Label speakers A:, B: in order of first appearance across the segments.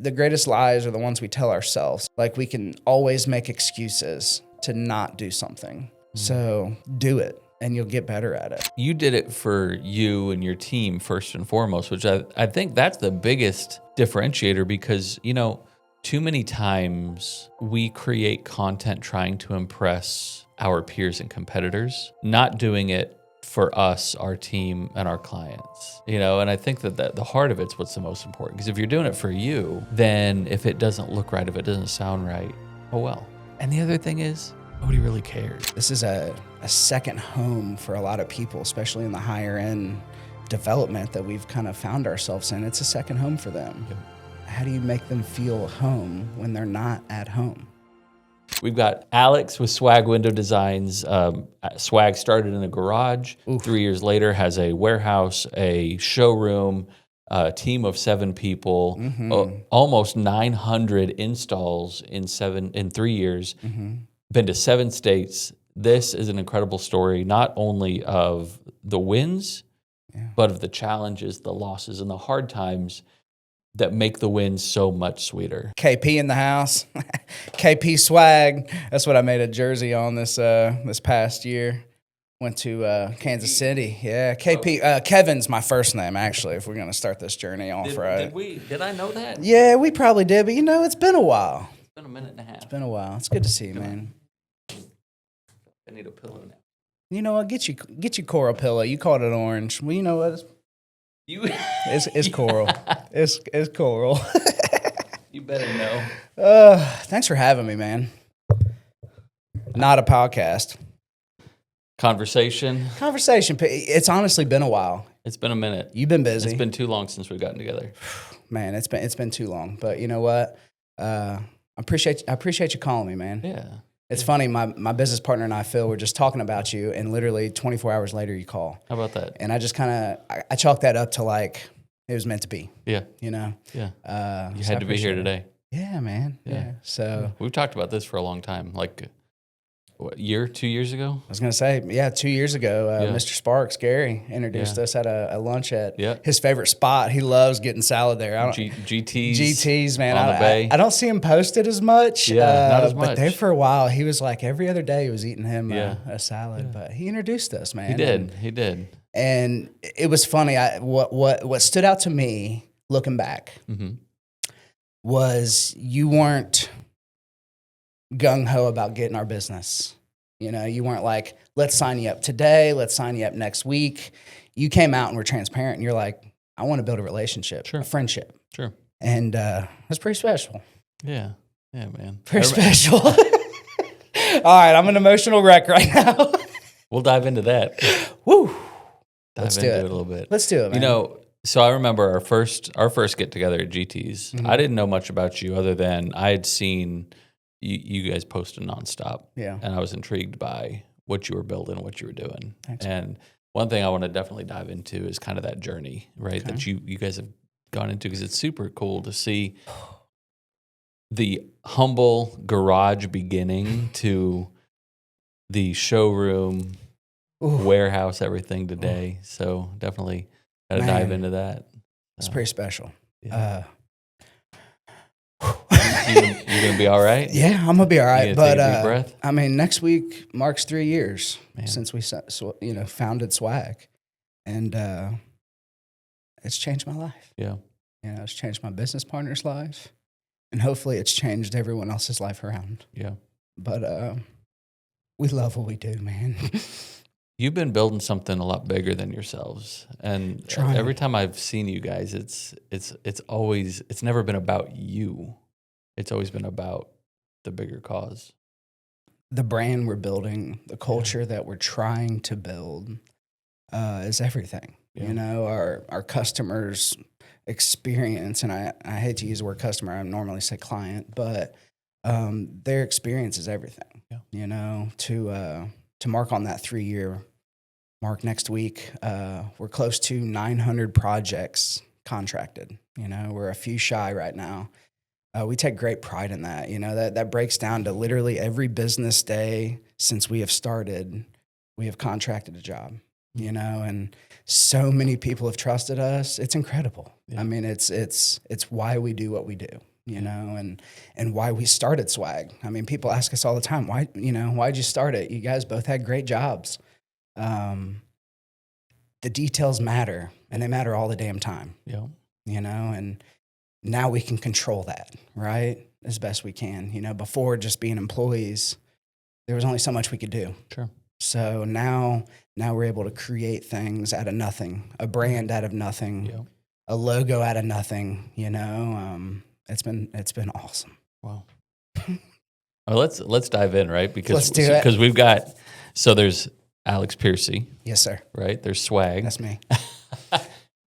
A: the greatest lies are the ones we tell ourselves. Like, we can always make excuses to not do something. So do it, and you'll get better at it.
B: You did it for you and your team first and foremost, which I think that's the biggest differentiator, because, too many times we create content trying to impress our peers and competitors, not doing it for us, our team, and our clients. And I think that the heart of it's what's the most important, because if you're doing it for you, then if it doesn't look right, if it doesn't sound right, oh well. And the other thing is, nobody really cares.
A: This is a second home for a lot of people, especially in the higher end development that we've kind of found ourselves in. It's a second home for them.
B: Yep.
A: How do you make them feel home when they're not at home?
B: We've got Alex with Swag Window Designs. Swag started in a garage.
A: Oof.
B: 3 years later, has a warehouse, a showroom, a team of 7 people, almost 900 installs in 3 years. Been to 7 states. This is an incredible story, not only of the wins, but of the challenges, the losses, and the hard times that make the wins so much sweeter.
A: KP in the house. KP Swag. That's what I made a jersey on this past year. Went to Kansas City. Yeah, KP. Kevin's my first name, actually, if we're going to start this journey off right.
B: Did I know that?
A: Yeah, we probably did, but it's been a while.
B: It's been a minute and a half.
A: It's been a while. It's good to see you, man.
B: I need a pillow now.
A: You know what? Get you coral pillow. You called it orange. Well, you know what? It's coral. It's coral.
B: You better know.
A: Thanks for having me, man. Not a podcast.
B: Conversation.
A: It's honestly been a while.
B: It's been a minute.
A: You've been busy.
B: It's been too long since we've gotten together.
A: Man, it's been too long. But you know what? I appreciate you calling me, man.
B: Yeah.
A: It's funny, my business partner and I, Phil, were just talking about you, and literally 24 hours later you call.
B: How about that?
A: And I just I chalked that up to like it was meant to be.
B: Yeah.
A: Yeah.
B: You had to be here today.
A: Yeah, man. Yeah. So
B: we've talked about this for a long time. Like, what, 2 years ago?
A: I was going to say, 2 years ago, Mr. Sparks, Gary, introduced us at a lunch at his favorite spot. He loves getting salad there. GTs, man.
B: On the bay.
A: I don't see him posted as much.
B: Not as much.
A: But there for a while, he was like, every other day he was eating him a salad. Yeah. But he introduced us, man.
B: He did.
A: And it was funny. What stood out to me, looking back, was you weren't gung-ho about getting our business. You weren't like, let's sign you up today, let's sign you up next week. You came out and were transparent, and you're like, I want to build a relationship, a friendship.
B: Sure.
A: And that's pretty special.
B: Yeah, man.
A: Pretty special. All right, I'm an emotional wreck right now.
B: We'll dive into that.
A: Woo.
B: Let's do it a little bit.
A: Let's do it, man.
B: So I remember our first get together at GT's. I didn't know much about you other than I had seen you guys posted nonstop. Yeah. And I was intrigued by what you were building, what you were doing. Thanks. And one thing I want to definitely dive into is kind of that journey, right? Okay. That you guys have gone into, because it's super cool to see the humble garage beginning to the showroom, warehouse, everything today. So definitely got to dive into that.
A: It's pretty special.
B: Yeah. You're going to be all right?
A: Yeah, I'm going to be all right. But
B: take a deep breath?
A: I mean, next week marks 3 years since we founded Swag. And it's changed my life.
B: Yeah.
A: It's changed my business partner's life. And hopefully it's changed everyone else's life around.
B: Yeah.
A: But we love what we do, man.
B: You've been building something a lot bigger than yourselves. And every time I've seen you guys, it's never been about you. It's always been about the bigger cause.
A: The brand we're building, the culture that we're trying to build is everything. Yeah. Our customers' experience, and I hate to use the word customer, I normally say client, but their experience is everything. Yeah. To mark on that 3-year mark next week, we're close to 900 projects contracted. We're a few shy right now. We take great pride in that. That breaks down to literally every business day since we have started, we have contracted a job. you know, and so many people have trusted us. It's incredible. Yeah. I mean, it's why we do what we do, you know, and why we started Swag. I mean, people ask us all the time, why'd you start it? You guys both had great jobs. The details matter, and they matter all the damn time.
B: Yeah.
A: You know, and now we can control that, right? As best we can. You know, before just being employees, there was only so much we could do.
B: Sure.
A: So now we're able to create things out of nothing, a brand out of nothing, a logo out of nothing, you know. It's been awesome.
B: Wow. Well, let's dive in, right?
A: Let's do it.
B: Because there's Alex Piercy.
A: Yes, sir.
B: Right? There's Swag.
A: That's me.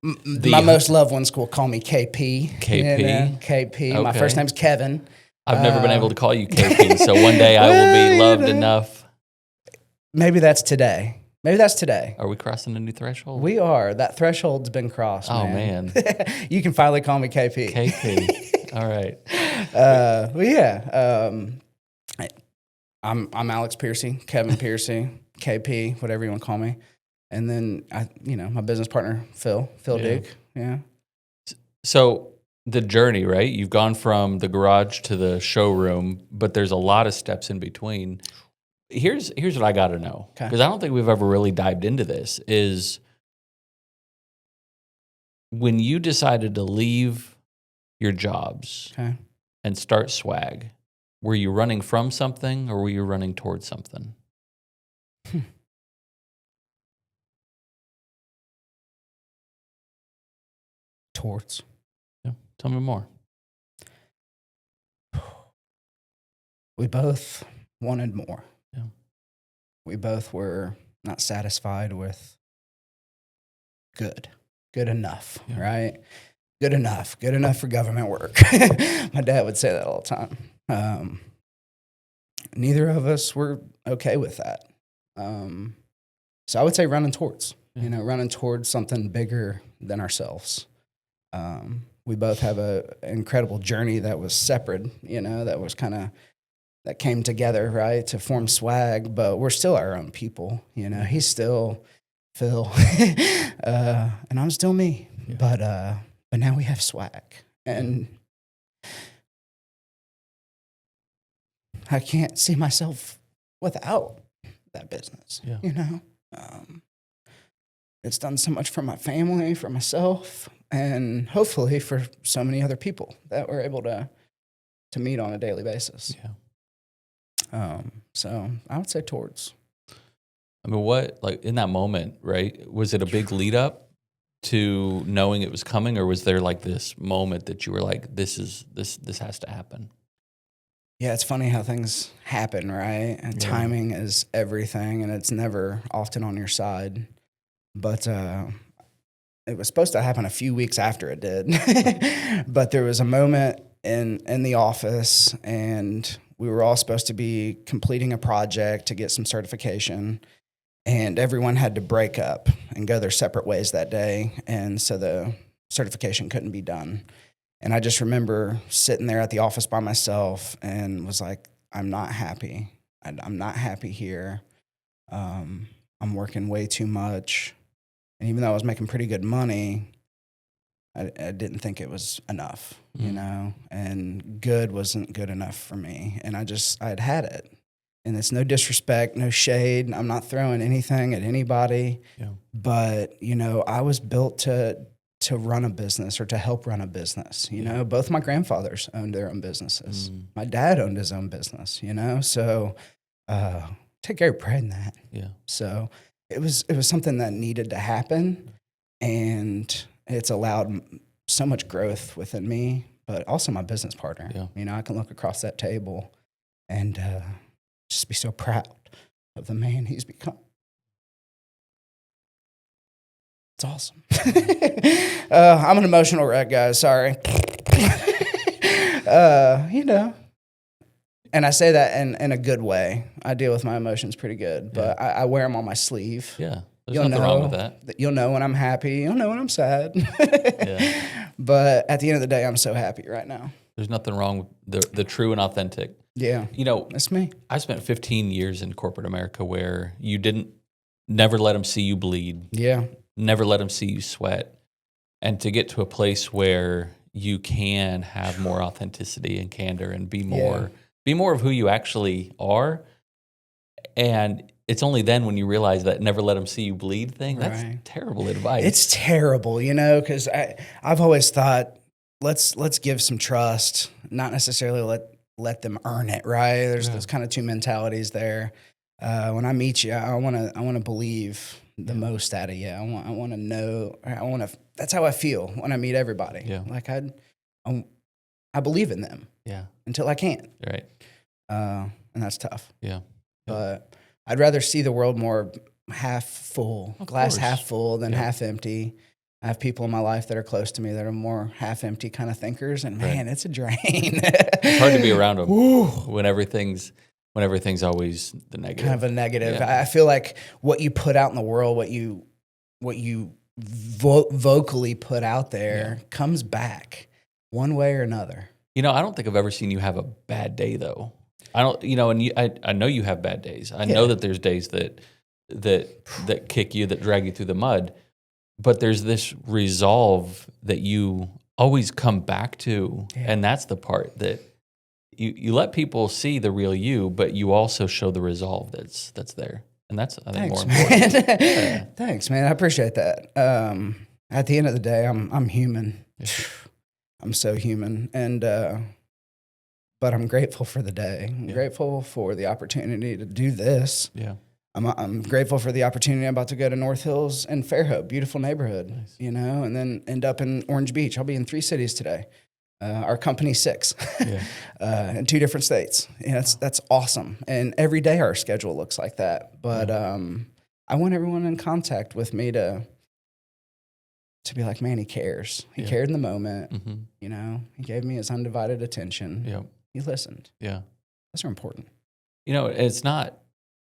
A: My most loved ones will call me KP.
B: KP?
A: You know, KP. Okay. My first name's Kevin.
B: I've never been able to call you KP, so one day I will be loved enough.
A: Maybe that's today.
B: Are we crossing a new threshold?
A: We are. That threshold's been crossed,
B: man.
A: You can finally call me KP.
B: KP. All right.
A: I'm Alex Piercy, Kevin Piercy, KP, whatever you want to call me. And then, my business partner, Phil Duke. Yeah.
B: So the journey, right? You've gone from the garage to the showroom, but there's a lot of steps in between. Here's what I got to know, because I don't think we've ever really dived into this, is when you decided to leave your jobs and start Swag, were you running from something or were you running towards something?
A: Towards.
B: Yeah. Tell me more.
A: We both wanted more.
B: Yeah.
A: We both were not satisfied with good enough, right? Good enough for government work. My dad would say that all the time. Neither of us were okay with that. So I would say running towards something bigger than ourselves. We both have an incredible journey that was separate, that came together, right, to form Swag, but we're still our own people. You know, he's still Phil, and I'm still me. Yeah. But now we have Swag, and I can't see myself without that business.
B: Yeah.
A: You know, it's done so much for my family, for myself, and hopefully for so many other people that we're able to meet on a daily basis.
B: Yeah.
A: So I would say towards.
B: I mean, in that moment, right? Was it a big lead up to knowing it was coming, or was there like this moment that you were like, this has to happen?
A: Yeah, it's funny how things happen, right? And timing is everything, and it's never often on your side. But it was supposed to happen a few weeks after it did. But there was a moment in the office, and we were all supposed to be completing a project to get some certification, and everyone had to break up and go their separate ways that day. And so the certification couldn't be done. And I just remember sitting there at the office by myself and was like, I'm not happy. I'm not happy here. I'm working way too much. And even though I was making pretty good money, I didn't think it was enough, you know, and good wasn't good enough for me. And I had it. And it's no disrespect, no shade. I'm not throwing anything at anybody. Yeah. But, I was built to run a business or to help run a business. You know, both my grandfathers owned their own businesses. My dad owned his own business, so take great pride in that. Yeah. So it was something that needed to happen, and it's allowed so much growth within me, but also my business partner. Yeah. I can look across that table and just be so proud of the man he's become. It's awesome. I'm an emotional wreck, guys. Sorry. And I say that in a good way. I deal with my emotions pretty good, but I wear them on my sleeve.
B: Yeah. There's nothing wrong with that.
A: You'll know when I'm happy. You'll know when I'm sad. But at the end of the day, I'm so happy right now.
B: There's nothing wrong with the true and authentic.
A: Yeah. That's me.
B: I spent 15 years in corporate America where you didn't Never let them see you bleed.
A: Yeah.
B: Never let them see you sweat. And to get to a place where you can have more authenticity and candor and be more of who you actually are. And it's only then when you realize that never let them see you bleed thing. Right. That's terrible advice.
A: It's terrible, because I've always thought, let's give some trust, not necessarily let them earn it, right? There's those kind of two mentalities there. When I meet you, I want to believe the most out of you. I want to know. That's how I feel when I meet everybody.
B: Yeah.
A: Like I believe in them.
B: Yeah.
A: Until I can't.
B: Right.
A: And that's tough.
B: Yeah.
A: But I'd rather see the world more half full, glass half full than half empty. I have people in my life that are close to me that are more half empty kind of thinkers, and man, it's a drain.
B: It's hard to be around them when everything's always the negative.
A: Kind of a negative. Yeah. I feel like what you put out in the world, what you vocally put out there comes back one way or another.
B: I don't think I've ever seen you have a bad day though. I don't, and I know you have bad days. I know that there's days that kick you, that drag you through the mud, but there's this resolve that you always come back to. Yeah. And that's the part that you let people see the real you, but you also show the resolve that's there. And that's, I think, more important.
A: Yeah. Thanks, man. I appreciate that. At the end of the day, I'm human. Yeah. I'm so human. And, but I'm grateful for the day. I'm grateful for the opportunity to do this. Yeah. I'm grateful for the opportunity. I'm about to go to North Hills and Fairhope, beautiful neighborhood, nice. And then end up in Orange Beach. I'll be in 3 cities today. Our company's 6 in 2 different states. That's awesome. And every day our schedule looks like that. But I want everyone in contact with me to be like, man, he cares. He cared in the moment. Mm-hmm. He gave me his undivided attention. Yep. He listened. Yeah. Those are important.
B: It's not.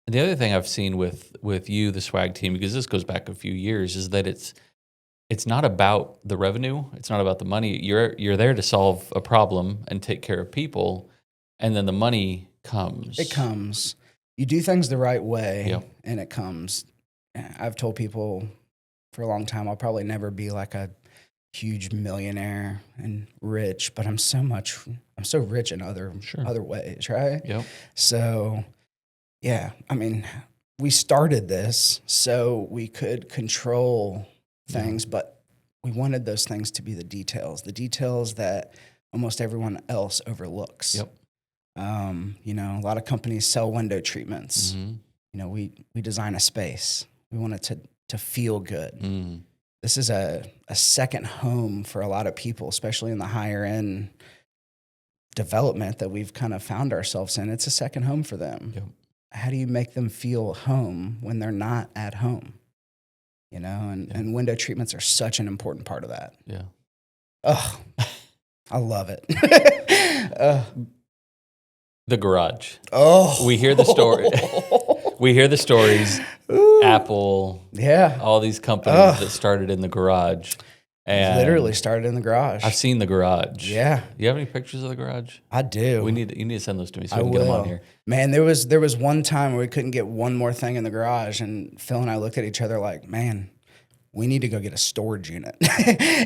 B: The other thing I've seen with you, the swag team, because this goes back a few years, is that it's not about the revenue. It's not about the money. You're there to solve a problem and take care of people, and then the money comes.
A: It comes. You do things the right way, and it comes. I've told people for a long time I'll probably never be like a huge millionaire and rich, but I'm so rich in other ways, right? Yep. So. Yeah, we started this so we could control things, but we wanted those things to be the details that almost everyone else overlooks. Yep. A lot of companies sell window treatments. Mm-hmm. We design a space. We want it to feel good. Mm. This is a second home for a lot of people, especially in the higher end development that we've kind of found ourselves in. It's a second home for them. Yep. How do you make them feel home when they're not at home? And window treatments are such an important part of that. Yeah. Oh, I love it.
B: The garage.
A: Oh.
B: We hear the story. We hear the stories. Ooh. Apple. Yeah. All these companies that started in the garage. And
A: literally started in the garage.
B: I've seen the garage.
A: Yeah.
B: Do you have any pictures of the garage?
A: I do.
B: You need to send those to me so we can get them on here.
A: Man, there was one time where we couldn't get one more thing in the garage, and Phil and I looked at each other like, man, we need to go get a storage unit.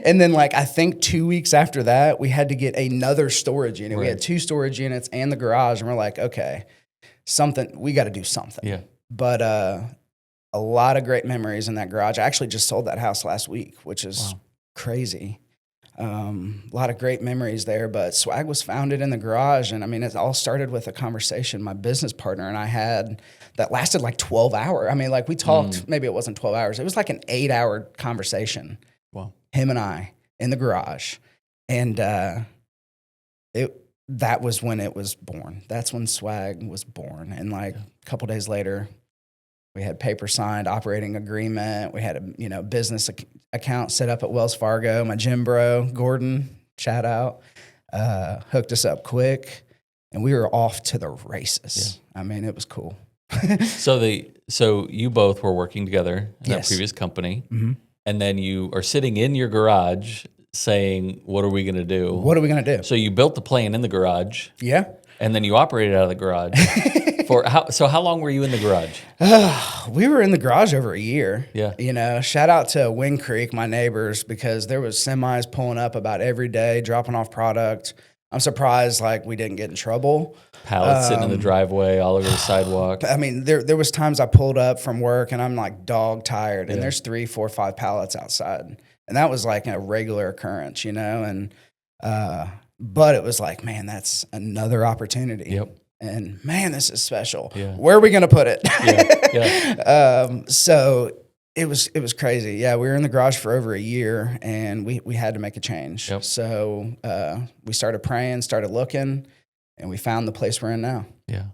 A: And then I think 2 weeks after that, we had to get another storage unit. Right. We had 2 storage units and the garage, and we're like, okay, we got to do something. Yeah. But a lot of great memories in that garage. I actually just sold that house last week, which is crazy. A lot of great memories there, but Swag was founded in the garage. And it all started with a conversation my business partner and I had that lasted 12 hours. We talked, maybe it wasn't 12 hours. It was like an 8-hour conversation. Wow. Him and I in the garage. And that was when it was born. That's when Swag was born. And a couple days later, we had paper signed, operating agreement. We had a business account set up at Wells Fargo. My gym bro, Gordon, shout out, hooked us up quick, and we were off to the races. Yeah. It was cool.
B: So you both were working together in that previous company, mm-hmm. and then you are sitting in your garage saying, "What are we going to do?
A: What are we going to do?"
B: So you built the plane in the garage.
A: Yeah.
B: And then you operated out of the garage. How long were you in the garage?
A: We were in the garage over a year.
B: Yeah.
A: You know, shout out to Wind Creek, my neighbors, because there was semis pulling up about every day, dropping off product. I'm surprised we didn't get in trouble.
B: Pallets sitting in the driveway, all over the sidewalk.
A: I mean, there was times I pulled up from work and I'm dog tired, and there's 3, 4, 5 pallets outside, and that was a regular occurrence, you know. And but it was man, that's another opportunity.
B: Yep.
A: And man, this is special.
B: Yeah.
A: Where are we gonna put it?
B: Yeah.
A: So it was crazy. Yeah, we were in the garage for over a year, and we had to make a change.
B: Yep.
A: So we started praying, started looking, and we found the place we're in now.
B: Yeah.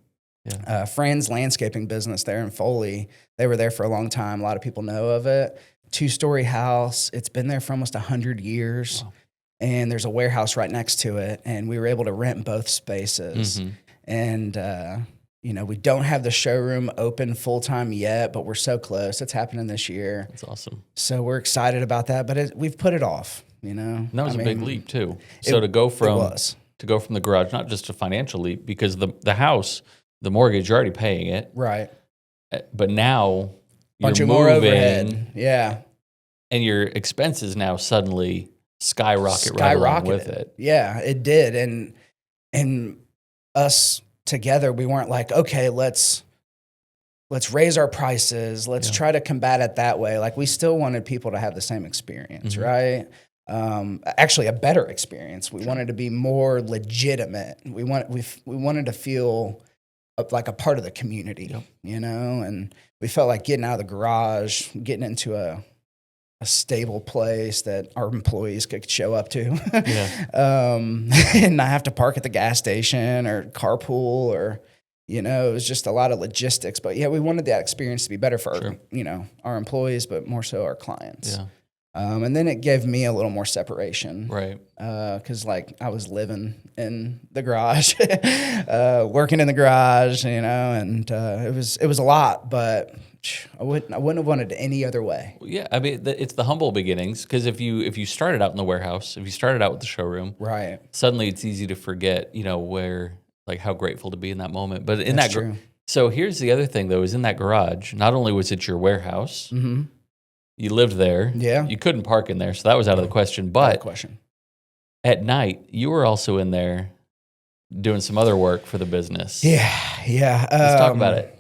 B: Yeah.
A: Fran's landscaping business there in Foley. They were there for a long time. A lot of people know of it. 2-story house. It's been there for almost 100 years. Wow. And there's a warehouse right next to it, and we were able to rent both spaces. Mm-hmm. And you know, we don't have the showroom open full time yet, but we're so close. It's happening this year.
B: That's awesome.
A: So we're excited about that, but we've put it off. You know,
B: and that was a big leap too. So to go from the garage, not just a financial leap, because the house, the mortgage, you're already paying it,
A: right?
B: But now
A: bunch
B: you're
A: of more overhead, yeah,
B: and your expenses now suddenly skyrocket right along with it.
A: Yeah, it did, and us together, we weren't okay, let's raise our prices. Let's try to combat it that way. We still wanted people to have the same experience, right? Actually, a better experience. We wanted to be more legitimate. We wanted to feel like a part of the community, you know. And we felt like getting out of the garage, getting into a stable place that our employees could show up to, and not have to park at the gas station or carpool, or, you know, it was just a lot of logistics. But yeah, we wanted that experience to be better for our, you know, our employees, but more so our clients. Yeah. And then it gave me a little more separation, right? Because I was living in the garage, working in the garage, you know, and it was a lot, but I wouldn't have wanted it any other way.
B: Well, yeah, I mean, it's the humble beginnings, because if you started out in the warehouse, if you started out with the showroom,
A: right,
B: suddenly it's easy to forget, you know, where how grateful to be in that moment. But in
A: That's true.
B: So here's the other thing though: is in that garage, not only was it your warehouse. Mm-hmm. You lived there.
A: Yeah.
B: You couldn't park in there, so that was out of the question. But at night, you were also in there doing some other work for the business.
A: Yeah, yeah.
B: Let's talk about it.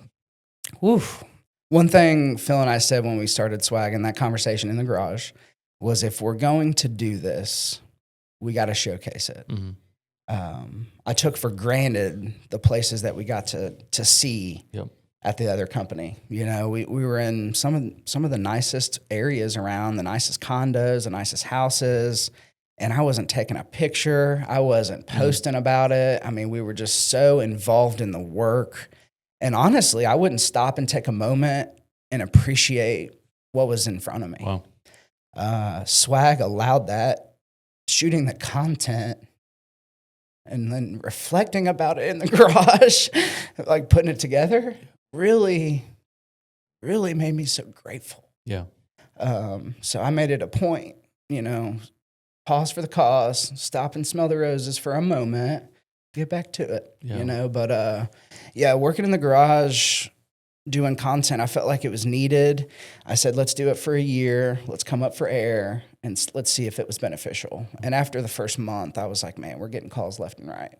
A: Oof. One thing Phil and I said when we started Swag in that conversation in the garage was, if we're going to do this, we got to showcase it. Mm-hmm. I took for granted the places that we got to see. Yep. At the other company, you know, we were in some of the nicest areas around, the nicest condos, the nicest houses, and I wasn't taking a picture. I wasn't posting about it. I mean, we were just so involved in the work, and honestly, I wouldn't stop and take a moment and appreciate what was in front of me. Wow. Swag allowed that, shooting the content, and then reflecting about it in the garage, putting it together. Really made me so grateful. Yeah. So I made it a point, you know, pause for the cause, stop and smell the roses for a moment, get back to it, you know. But working in the garage, doing content, I felt like it was needed. I said, let's do it for a year. Let's come up for air, and let's see if it was beneficial. And after the first month, I was like, man, we're getting calls left and right.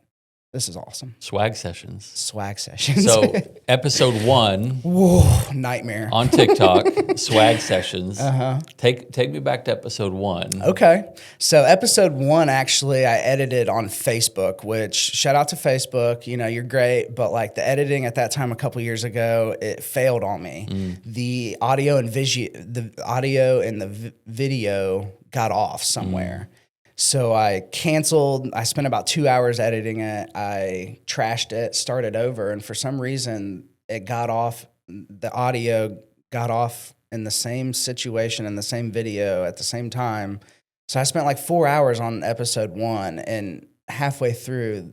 A: This is awesome.
B: Swag sessions.
A: So
B: episode 1.
A: Whoa, nightmare.
B: On TikTok, swag sessions. Uh-huh. Take me back to episode 1.
A: Okay. So episode 1, actually, I edited on Facebook, which, shout out to Facebook. You know, you're great. But the editing at that time a couple years ago, it failed on me. The audio and the video got off somewhere. So I canceled. I spent about 2 hours editing it. I trashed it, started over, and for some reason it got off. The audio got off in the same situation in the same video at the same time. So I spent 4 hours on episode 1, and halfway through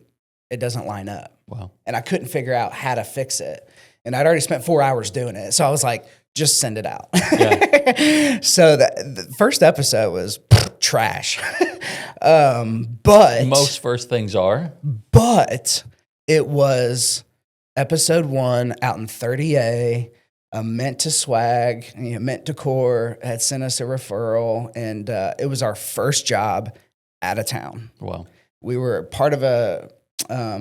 A: it doesn't line up. Wow. And I couldn't figure out how to fix it. And I'd already spent 4 hours doing it. So I was like, just send it out. Yeah. So the first episode was trash. But
B: most first things are.
A: But It was episode 1 out in 30A. Meant to Swag, Meant Decor had sent us a referral, and it was our first job out of town.
B: Wow.
A: We were part of a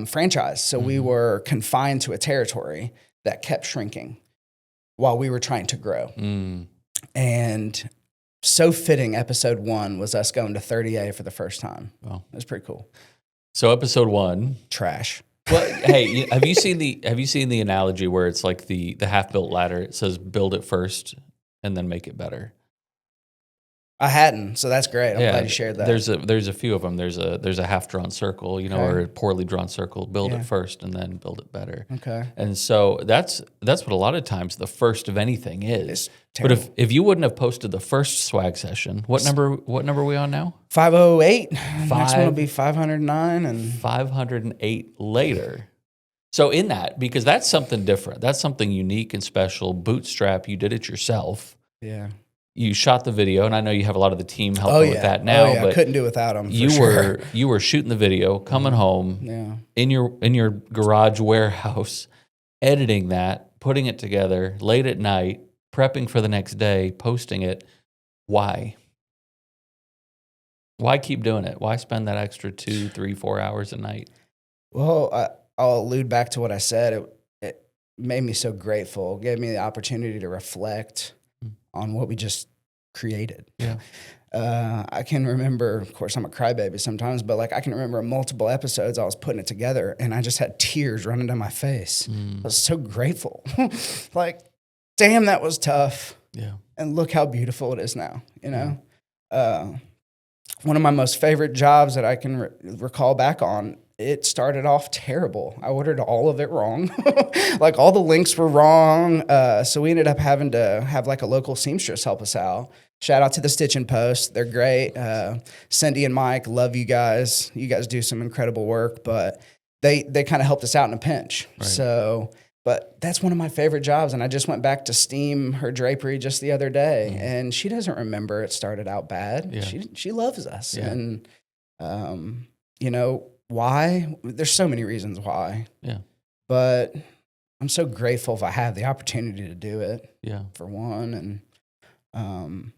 A: franchise, so we were confined to a territory that kept shrinking while we were trying to grow. And so fitting, episode 1 was us going to 30A for the first time.
B: Wow.
A: It was pretty cool.
B: So episode 1.
A: Trash.
B: Well, hey, have you seen the analogy where it's like the half-built ladder? It says build it first and then make it better.
A: I hadn't, so that's great. I'm glad you shared that.
B: There's a few of them. There's a half-drawn circle, or a poorly drawn circle. Build it first and then build it better.
A: Okay.
B: And so that's what a lot of times the first of anything is.
A: But
B: if you wouldn't have posted the first swag session, what number are we on now?
A: 508. Next one will be 509 and
B: 508 later. So in that, because that's something different. That's something unique and special. Bootstrap, you did it yourself.
A: Yeah.
B: You shot the video, and I know you have a lot of the team helping with that now.
A: But I couldn't do it without them.
B: You were shooting the video, coming home in your garage warehouse, editing that, putting it together late at night, prepping for the next day, posting it. Why? Why keep doing it? Why spend that extra 2, 3, 4 hours a night?
A: Well, I'll allude back to what I said. It made me so grateful. It gave me the opportunity to reflect on what we just created.
B: Yeah.
A: I can remember, of course, I'm a crybaby sometimes, but I can remember multiple episodes I was putting it together and I just had tears running down my face. I was so grateful. Damn, that was tough.
B: Yeah.
A: And look how beautiful it is now, One of my most favorite jobs that I can recall back on, it started off terrible. I ordered all of it wrong. All the links were wrong. So we ended up having to have a local seamstress help us out. Shout out to the Stitch and Post. They're great. Cindy and Mike, love you guys. You guys do some incredible work, but they kind of helped us out in a pinch. Right. So, but that's one of my favorite jobs. And I just went back to steam her drapery just the other day, and she doesn't remember it started out bad. Yeah. She loves us. Yeah. And, why? There's so many reasons why.
B: Yeah.
A: But I'm so grateful if I have the opportunity to do it.
B: Yeah.
A: For one. And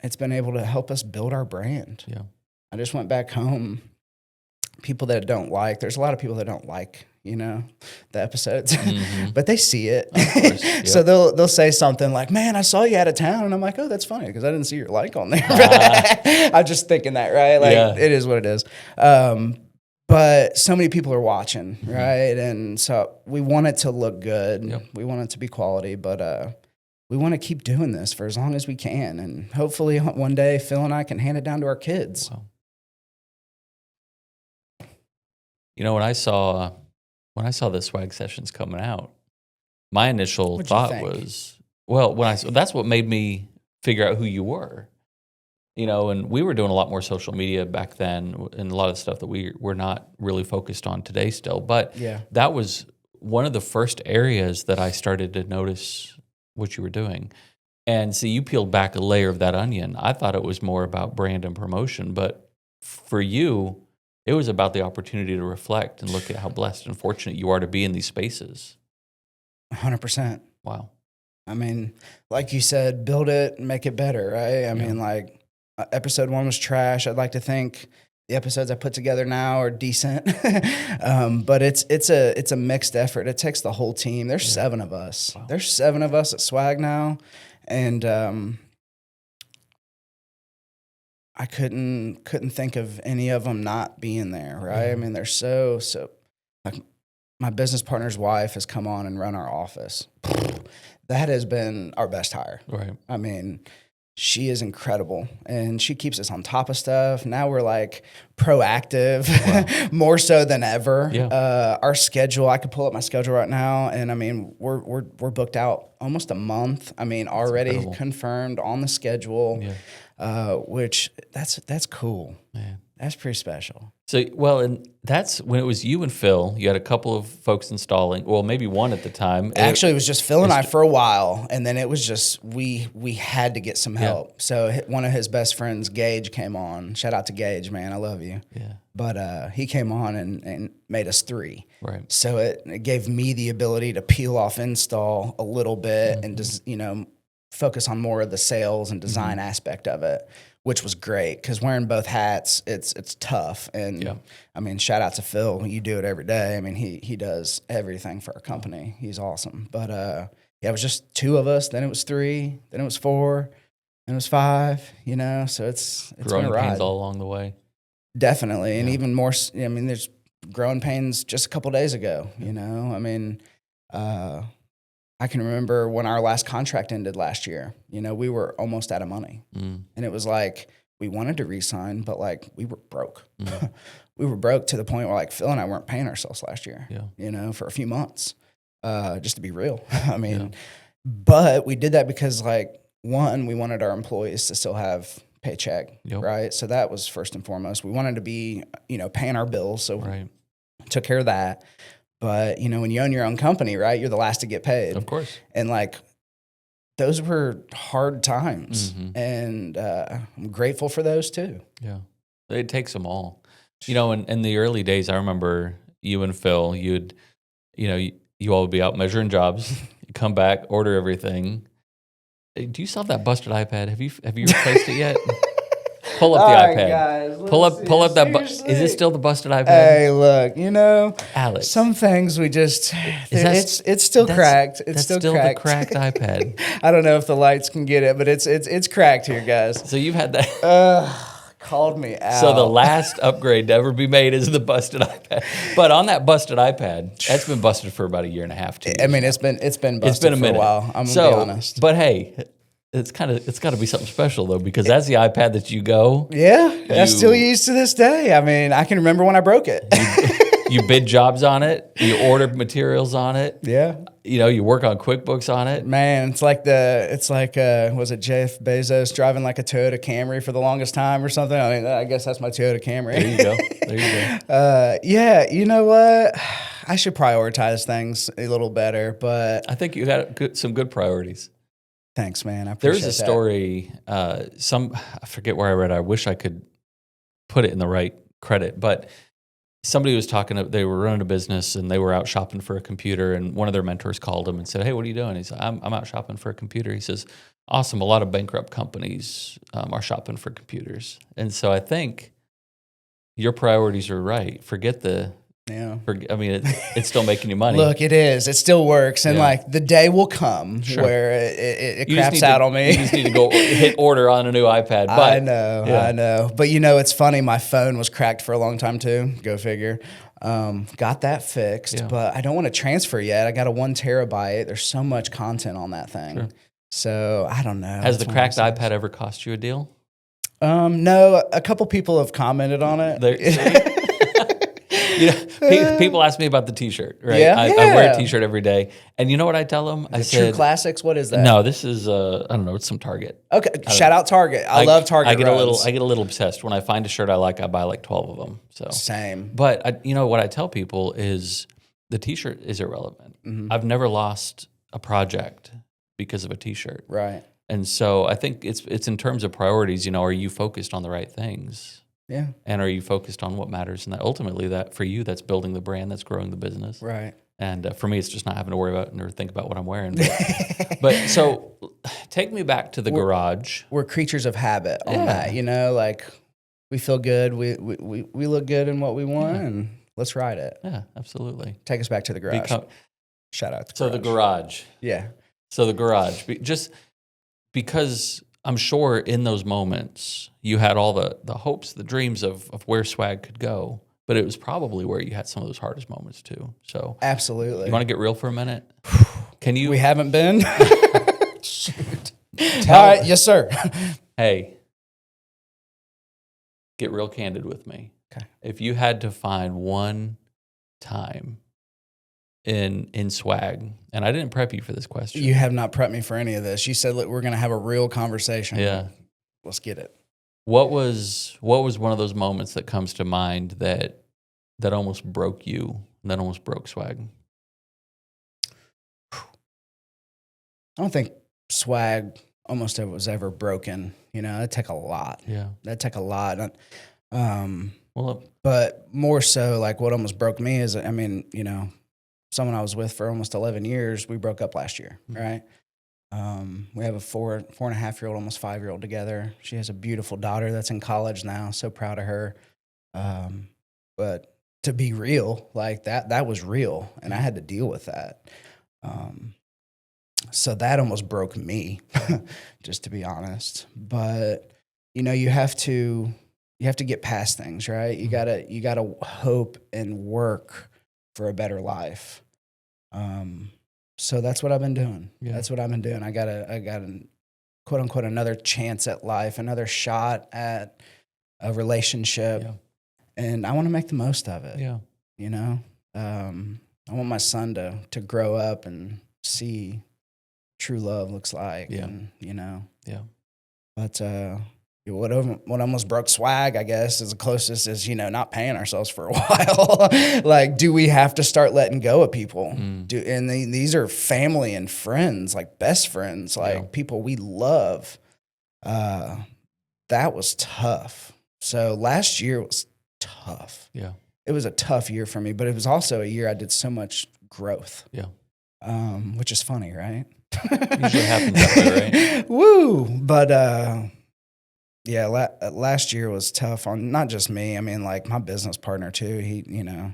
A: it's been able to help us build our brand.
B: Yeah.
A: I just went back home. People that don't there's a lot of people that don't the episodes, but they see it. Yep. So they'll say something like, "Man, I saw you out of town." And I'm like, "Oh, that's funny because I didn't see your on there." I'm just thinking that, right? It is what it is. But so many people are watching, right? And so we want it to look good. Yep. We want it to be quality, but we want to keep doing this for as long as we can. And hopefully one day Phil and I can hand it down to our kids.
B: Wow. When I saw the swag sessions coming out, my initial thought was, that's what made me figure out who you were. And we were doing a lot more social media back then and a lot of the stuff that we're not really focused on today still. But that was one of the first areas that I started to notice what you were doing. And see, you peeled back a layer of that onion. I thought it was more about brand and promotion, but for you, it was about the opportunity to reflect and look at how blessed and fortunate you are to be in these spaces.
A: 100%.
B: Wow.
A: I mean, like you said, build it and make it better, right? I mean, episode 1 was trash. I'd like to think the episodes I put together now are decent, but it's a mixed effort. It takes the whole team. There's 7 of us. Wow. There's 7 of us at Swag now, and I couldn't think of any of them not being there, right? I mean, they're so my business partner's wife has come on and run our office. That has been our best hire. Right. I mean, she is incredible, and she keeps us on top of stuff. Now we're proactive, more so than ever. Yeah. Our schedule, I could pull up my schedule right now, and I mean, we're booked out almost a month. I mean, already confirmed on the schedule, which that's cool.
B: Man.
A: That's pretty special.
B: So, well, and that's when it was you and Phil. You had a couple of folks installing. Well, maybe one at the time.
A: Actually, it was just Phil and I for a while, and then it was just we had to get some help. Yeah. So one of his best friends, Gage, came on. Shout out to Gage, man, I love you.
B: Yeah.
A: But he came on and made us 3.
B: Right.
A: So it gave me the ability to peel off install a little bit and just focus on more of the sales and design aspect of it, which was great because wearing both hats, it's tough. And I mean, shout out to Phil. You do it every day. I mean, he does everything for our company. He's awesome. But it was just 2 of us. Then it was 3. Then it was 4. Then it was 5. So it's
B: growing
A: been a ride.
B: Pains all along the way.
A: Definitely, and even more. I mean, there's growing pains just a couple days ago. I mean, I can remember when our last contract ended last year. We were almost out of money, and it was like we wanted to re-sign, but like we were broke. We were broke to the point where like Phil and I weren't paying ourselves last year. For a few months, just to be real. I mean, but we did that because like one, we wanted our employees to still have paycheck, right? So that was first and foremost. We wanted to be, paying our bills, so we took care of that. But, when you own your own company, right, you're the last to get paid.
B: Of course.
A: And, like, those were hard times. And I'm grateful for those, too.
B: Yeah. It takes them all. In the early days, I remember you and Phil, you all would be out measuring jobs, you come back, order everything. Do you still have that busted iPad? Have you replaced it yet? Pull up the iPad. Guys, pull up that. Is it still the busted iPad?
A: Hey, look,
B: Alex.
A: Some things we just it's still cracked. It's still cracked.
B: The cracked iPad.
A: I don't know if the lights can get it, but it's cracked here, guys.
B: So you've had that.
A: Called me out.
B: So the last upgrade to ever be made is the busted iPad. But on that busted iPad, that's been busted for about 1.5 years, 2 years.
A: I mean, it's been busted for a while. I'm gonna be honest.
B: But hey, it's got to be something special though, because that's the iPad that you go.
A: Yeah, I still use to this day. I mean, I can remember when I broke it.
B: You bid jobs on it. You ordered materials on it.
A: Yeah.
B: You work on QuickBooks on it.
A: Man, it's like was it Jeff Bezos driving like a Toyota Camry for the longest time or something? I mean, I guess that's my Toyota Camry.
B: There you go.
A: Yeah, you know what? I should prioritize things a little better, but
B: I think you got some good priorities.
A: Thanks, man. I appreciate
B: There's a story, I forget where I read it. I wish I could put it in the right credit, but somebody was they were running a business and they were out shopping for a computer, and one of their mentors called him and said, "Hey, what are you doing?" He said, I'm out shopping for a computer. He says, "Awesome. A lot of bankrupt companies are shopping for computers." And so I think your priorities are right. Forget the...
A: Yeah.
B: I mean, it's still making you money.
A: Look, it is. It still works. And like the day will come where it craps out on me.
B: You just need to go hit order on a new iPad. But,
A: I know. But it's funny. My phone was cracked for a long time too. Go figure. Got that fixed, but I don't want to transfer yet. I got a 1 terabyte. There's so much content on that thing. Sure. So I don't know.
B: Has the cracked iPad ever cost you a deal?
A: No, a couple people have commented on it.
B: People ask me about the T-shirt, right?
A: Yeah,
B: I wear a T-shirt every day. And you know what I tell them? I said,
A: True Classics, what is that?
B: No, this is, I don't know, it's some Target.
A: Okay, shout out Target. I love Target
B: I get a little obsessed. When I find a shirt I like, I buy like 12 of them. So
A: same.
B: But what I tell people is the T-shirt is irrelevant. Mm-hmm. I've never lost a project because of a T-shirt.
A: Right.
B: And so I think it's in terms of priorities, are you focused on the right things?
A: Yeah. And
B: are you focused on what matters? And that ultimately, that for you, that's building the brand, that's growing the business.
A: Right.
B: And for me, it's just not having to worry about or think about what I'm wearing. But so take me back to the garage.
A: We're creatures of habit on that, like we feel good. We look good in what we want and let's ride it.
B: Yeah, absolutely.
A: Take us back to the garage. Shout out to the garage.
B: So the garage.
A: Yeah.
B: So the garage, just because I'm sure in those moments you had all the hopes, the dreams of where swag could go, but it was probably where you had some of those hardest moments too. So
A: absolutely.
B: You want to get real for a minute? Can you?
A: We haven't been. Shoot. All right, yes, sir.
B: Hey, get real candid with me.
A: Okay.
B: If you had to find one time in swag, and I didn't prep you for this question.
A: You have not prepped me for any of this. You said, look, we're going to have a real conversation.
B: Yeah.
A: Let's get it.
B: What was one of those moments that comes to mind that almost broke you, that almost broke Swag?
A: I don't think Swag almost ever was ever broken. You know, that took a lot.
B: Yeah.
A: That took a lot. But more so, like what almost broke me is, I mean, you know, someone I was with for almost 11 years, we broke up last year, right? We have a 4.5-year-old, almost 5-year-old together. She has a beautiful daughter that's in college now. So proud of her. But to be real, like that was real, and I had to deal with that. So that almost broke me, just to be honest. But you know, you have to get past things, right? You gotta hope and work for a better life. So that's what I've been doing. Yeah. That's what I've been doing. I got a quote unquote another chance at life, another shot at a relationship, and I want to make the most of it. Yeah, you know, I want my son to grow up and see true love looks like. Yeah, and you know, yeah. But what almost broke Swag, I guess, is the closest is, you know, not paying ourselves for a while. Like, do we have to start letting go of people? These are family and friends, like best friends, like people we love. That was tough. So last year was tough. Yeah. It was a tough year for me, but it was also a year I did so much growth. Yeah. Which is funny, right?
B: Usually happens that way, right?
A: Woo! But yeah, last year was tough on not just me. I mean, like my business partner too. He, you know,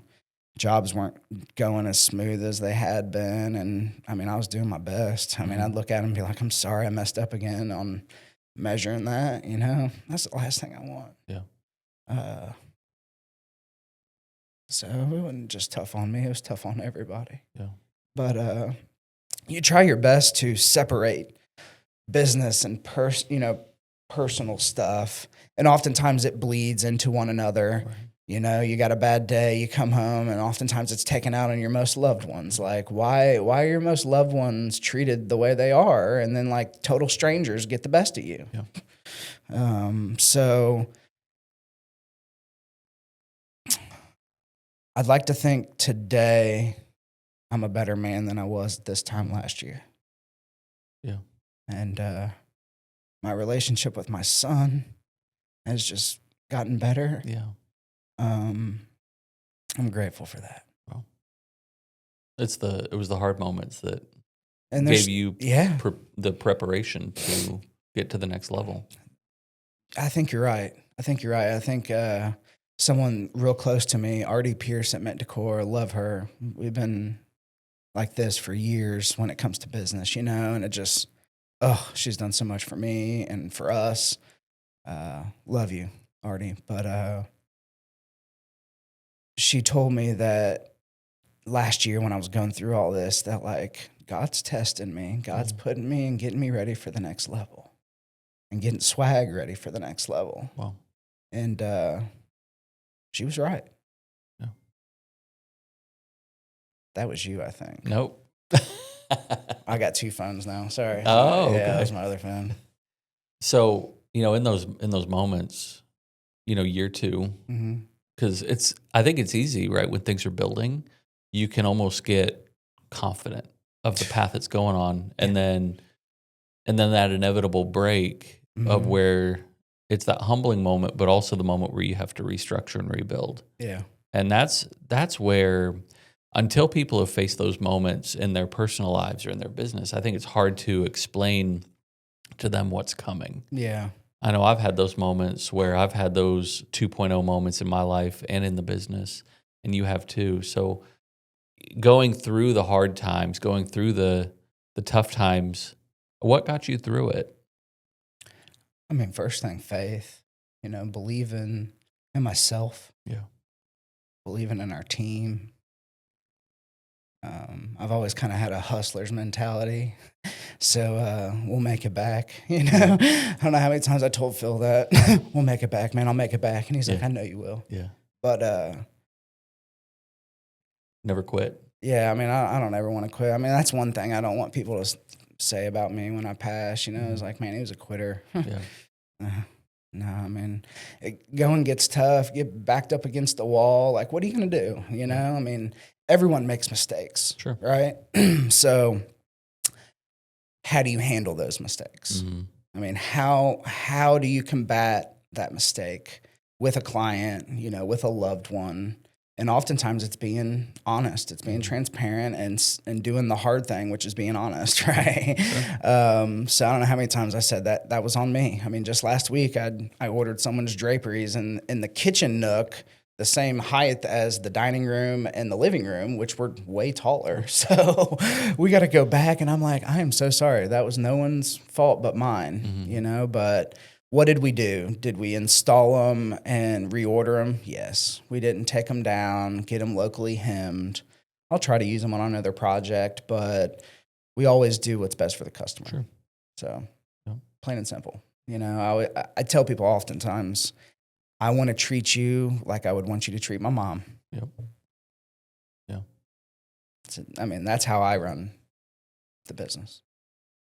A: jobs weren't going as smooth as they had been, and I mean, I was doing my best. I mean, I'd look at him and be like, "I'm sorry, I messed up again on measuring that." You know, that's the last thing I want. Yeah. So it wasn't just tough on me; it was tough on everybody. Yeah. But you try your best to separate business and personal stuff, and oftentimes it bleeds into one another. Right. You know, you got a bad day, you come home, and oftentimes it's taken out on your most loved ones. Like, why are your most loved ones treated the way they are, and then like total strangers get the best of you? Yeah. So I'd like to think today I'm a better man than I was this time last year. Yeah. And my relationship with my son has just gotten better. Yeah. I'm grateful for that.
B: Well, it was the hard moments that gave you the preparation to get to the next level.
A: I think you're right. I think someone real close to me, Piercy at Mint Decor, love her. We've been like this for years when it comes to business, you know, and it just, she's done so much for me and for us. Love you, Artie. But she told me that last year when I was going through all this, that like God's testing me. God's putting me and getting me ready for the next level and getting Swag ready for the next level. Wow. And she was right. Yeah. That was you, I think.
B: Nope.
A: I got two phones now. Sorry.
B: Oh, okay.
A: Yeah, that was my other phone.
B: So, you know, in those moments, you know, year two, because I think it's easy, right? When things are building, you can almost get confident of the path it's going on, and then that inevitable break of where it's that humbling moment, but also the moment where you have to restructure and rebuild. Yeah, and that's where, until people have faced those moments in their personal lives or in their business, I think it's hard to explain to them what's coming. Yeah. I know I've had those moments where I've had those 2.0 moments in my life and in the business, and you have too. So going through the hard times, going through the tough times, what got you through it?
A: I mean, first thing, faith, you know, believing in myself. Yeah. Believing in our team. I've always kind of had a hustler's mentality. So we'll make it back, you know. I don't know how many times I told Phil that. We'll make it back, man. I'll make it back. And he's like, I know you will. Yeah. But
B: never quit.
A: Yeah, I mean, I don't ever want to quit. I mean, that's one thing I don't want people to say about me when I pass, you know. It's like, man, he was a quitter. Yeah. No, I mean, going gets tough, get backed up against the wall. Like, what are you going to do? You know, I mean, everyone makes mistakes,
B: Sure.
A: right? So how do you handle those mistakes?
B: Mm-hmm.
A: I mean, how do you combat that mistake with a client, you know, with a loved one? And oftentimes it's being honest, it's being transparent, and doing the hard thing, which is being honest, right? Sure. So I don't know how many times I said that was on me. I mean, just last week I ordered someone's draperies in the kitchen nook, the same height as the dining room and the living room, which were way taller. So we got to go back, and I'm like, I am so sorry. That was no one's fault but mine, you know, but what did we do? Did we install them and reorder them? Yes. We didn't take them down, get them locally hemmed. I'll try to use them on another project, but we always do what's best for the customer.
B: Sure.
A: So plain and simple. You know, I tell people oftentimes, I want to treat you like I would want you to treat my mom.
B: Yep. Yeah.
A: I mean, that's how I run the business.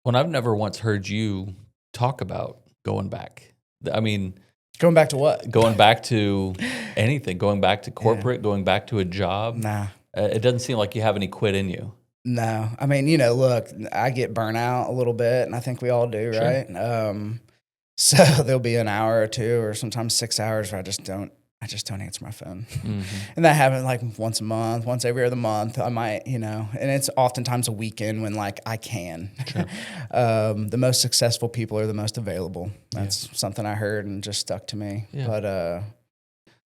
B: Well, I've never once heard you talk about going back. I mean,
A: going back to what?
B: Going back to anything. Going back to corporate. Going back to a job.
A: Nah.
B: It doesn't seem like you have any quit in you.
A: No. I mean, you know, look, I get burnt out a little bit, and I think we all do,
B: Sure.
A: right? So there'll be an hour or two, or sometimes 6 hours where I just don't answer my phone. Mm-hmm. And that happens like once a month, once every other month. I might, you know, and it's oftentimes a weekend when like I can. Sure. The most successful people are the most available. That's something I heard and just stuck to me. Yeah.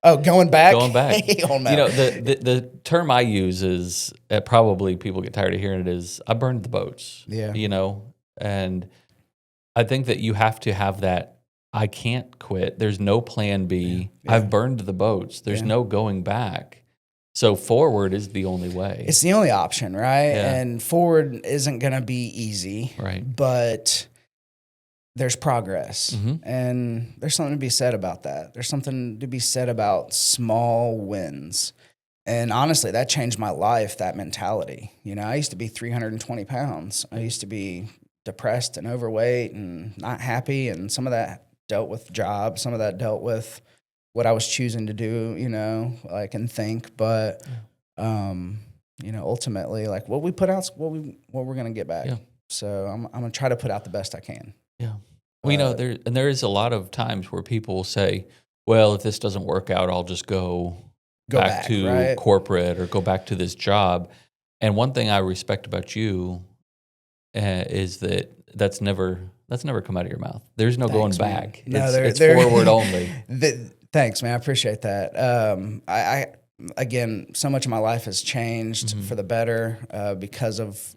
A: But going back.
B: Going back.
A: Oh, no.
B: You know, the term I use is, probably people get tired of hearing it, is I burned the boats.
A: Yeah.
B: You know, and I think that you have to have that, I can't quit. There's no plan B. Yeah. I've burned the boats. There's no going back. So forward is the only way.
A: It's the only option, right? Yeah. And forward isn't going to be easy.
B: Right.
A: But there's progress. Mm-hmm. And there's something to be said about that. There's something to be said about small wins. And honestly, that changed my life, that mentality. You know, I used to be 320 pounds. I used to be depressed and overweight and not happy, and some of that dealt with job, some of that dealt with what I was choosing to do, you know, like, and think, but you know, ultimately, like, what we put out, what we're going to get back. Yeah. So I'm going to try to put out the best I can.
B: Yeah. Well, you know, there is a lot of times where people will say, well, if this doesn't work out, I'll just go back to corporate or go back to this job. And one thing I respect about you is that's never come out of your mouth. There's no going back.
A: No,
B: it's forward only.
A: Thanks, man. I appreciate that. I again, so much of my life has changed for the better because of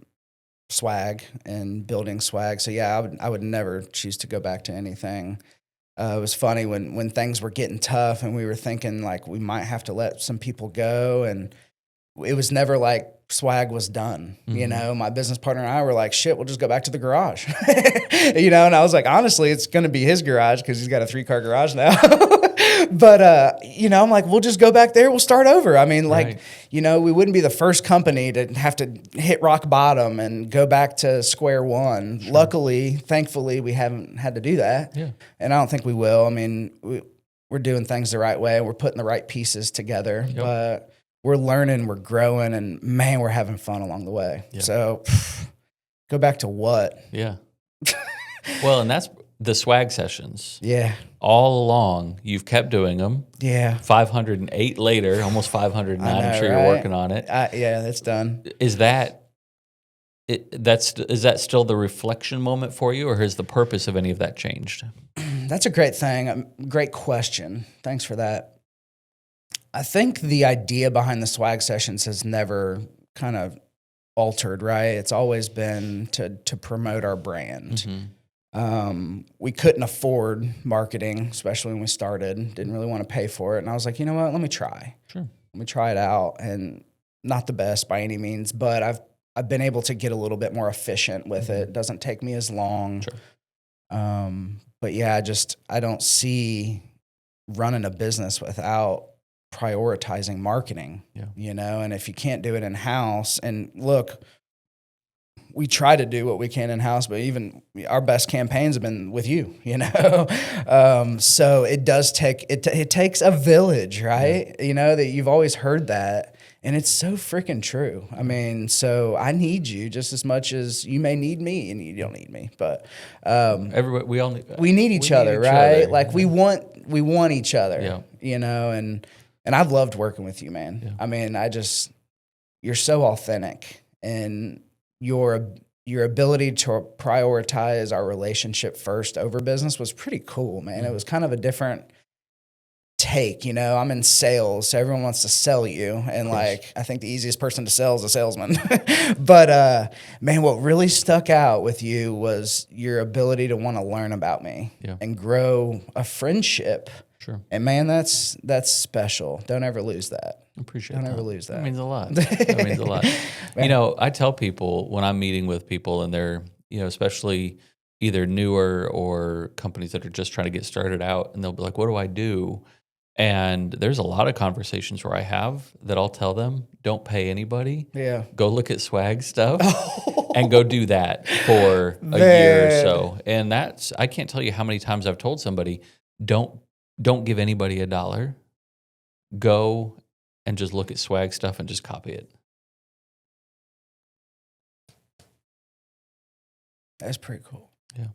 A: swag and building swag. So yeah, I would never choose to go back to anything. It was funny when things were getting tough and we were thinking like we might have to let some people go, and it was never like swag was done. Mm-hmm. You know, my business partner and I were like, shit, we'll just go back to the garage. You know, and I was like, honestly, it's going to be his garage because he's got a 3-car garage now. But, you know, I'm like, we'll just go back there. We'll start over. I mean, like, you know, we wouldn't be the first company to have to hit rock bottom and go back to square one. Sure. Luckily, thankfully, we haven't had to do that. Yeah. And I don't think we will. I mean, we're doing things the right way. We're putting the right pieces together. Yep. But we're learning, we're growing, and man, we're having fun along the way. Yeah. So go back to what?
B: Yeah. Well, and that's the swag sessions.
A: Yeah.
B: All along, you've kept doing them.
A: Yeah.
B: 508 later, almost 509. I'm sure you're working on it.
A: Yeah, that's done.
B: Is that still the reflection moment for you, or has the purpose of any of that changed?
A: That's a great thing. Great question. Thanks for that. I think the idea behind the swag sessions has never kind of altered, right? It's always been to promote our brand. Mm-hmm. We couldn't afford marketing, especially when we started. Didn't really want to pay for it. And I was like, you know what? Let me try. Sure. Let me try it out. And not the best by any means, but I've been able to get a little bit more efficient with it. It doesn't take me as long. Sure. But yeah, I don't see running a business without prioritizing marketing, you know, and if you can't do it in-house, and look, we try to do what we can in house, but even our best campaigns have been with you, you know? So it does take, it takes a village, right? Yeah. You know, that you've always heard that. And it's so freaking true. I mean, so I need you just as much as you may need me, and you don't need me, but
B: everybody,
A: we need each other, right? Other. Like we want each other,
B: yeah.
A: You know, and I've loved working with you, man. Yeah. I mean, you're so authentic, and your ability to prioritize our relationship first over business was pretty cool, man. Mm-hmm. It was kind of a different take, you know. I'm in sales, so everyone wants to sell you, and like I think the easiest person to sell is a salesman. But man, what really stuck out with you was your ability to want to learn about me and grow a friendship.
B: Sure.
A: And man, that's special. Don't ever lose that.
B: Appreciate that.
A: Don't ever lose that.
B: That means a lot. That means a lot. You know, I tell people when I'm meeting with people and they're, you know, especially either newer or companies that are just trying to get started out, and they'll be like, what do I do? And there's a lot of conversations where I have that I'll tell them, don't pay anybody.
A: Yeah.
B: Go look at swag stuff and go do that for a year or so. And I can't tell you how many times I've told somebody, don't give anybody $1. Go and just look at swag stuff and just copy it.
A: That's pretty cool.
B: Yeah.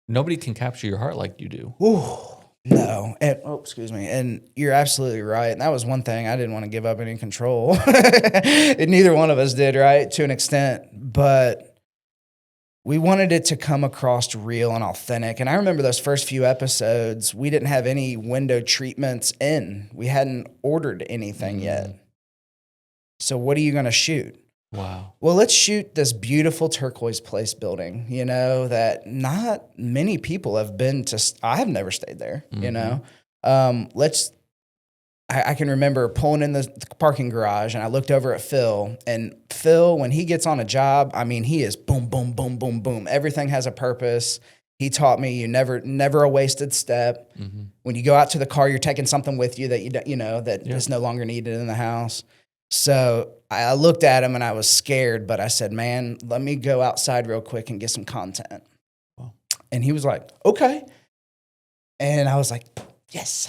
B: Nobody can capture your heart like you do.
A: Ooh, no. And, excuse me. And you're absolutely right. And that was one thing. I didn't want to give up any control. And neither one of us did, right? To an extent. But we wanted it to come across real and authentic. And I remember those first few episodes, we didn't have any window treatments in. We hadn't ordered anything yet. So what are you going to shoot?
B: Wow.
A: Well, let's shoot this beautiful turquoise place building, you know, that not many people have been to. I have never stayed there, you know. I can remember pulling in the parking garage, and I looked over at Phil, and Phil, when he gets on a job, I mean, he is boom, boom, boom, boom, boom. Everything has a purpose. He taught me you never a wasted step. Mm-hmm. When you go out to the car, you're taking something with you that is no longer needed in the house. So I looked at him and I was scared, but I said, man, let me go outside real quick and get some content. Wow. And he was like, okay. And I was like, yes.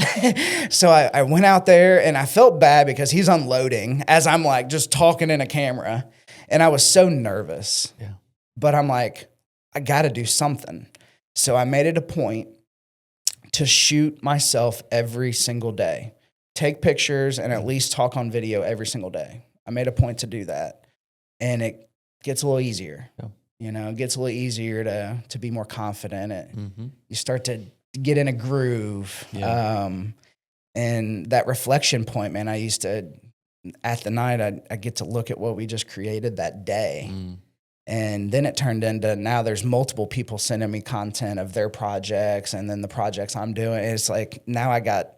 A: So I went out there, and I felt bad because he's unloading as I'm like just talking in a camera. And I was so nervous.
B: Yeah.
A: But I'm like, I got to do something. So I made it a point to shoot myself every single day. Take pictures and at least talk on video every single day. I made a point to do that. And it gets a little easier. Yeah. You know, it gets a little easier to be more confident. You start to get in a groove. Yeah. And that reflection point, man, I used to, at the night, I get to look at what we just created that day. And then it turned into, now there's multiple people sending me content of their projects, and then the projects I'm doing. It's like, now I got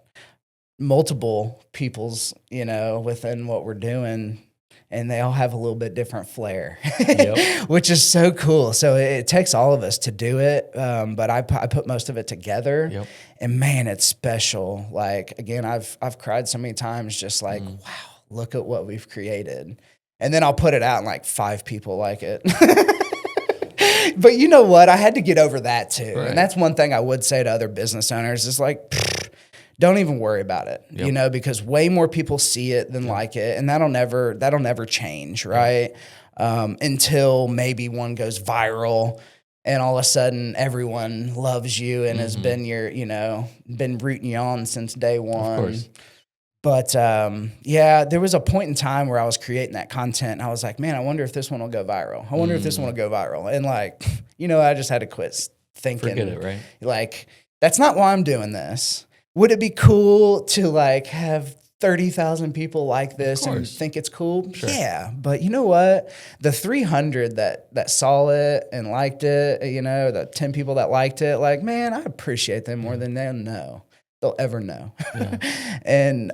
A: multiple people's, you know, within what we're doing, and they all have a little bit different flair, which is so cool. So it takes all of us to do it. But I put most of it together, and man, it's special. Like, again, I've cried so many times, just like, wow, look at what we've created. And then I'll put it out and like 5 people like it. But you know what? I had to get over that too. Right. And that's one thing I would say to other business owners is like, don't even worry about it, you know, because way more people see it than like it. And that'll never change, right? Until maybe one goes viral and all of a sudden everyone loves you and has been been rooting you on since day one. Of course. But there was a point in time where I was creating that content, and I was like, man, I wonder if this one will go viral. I wonder if this one will go viral. And like, you know, I just had to quit thinking.
B: Forget it, right?
A: Like, that's not why I'm doing this. Would it be cool to like have 30,000 people like this and think it's cool? Sure. Yeah. But you know what? The 300 that saw it and liked it, you know, the 10 people that liked it, like, man, I appreciate them more than they'll ever know. Yeah. And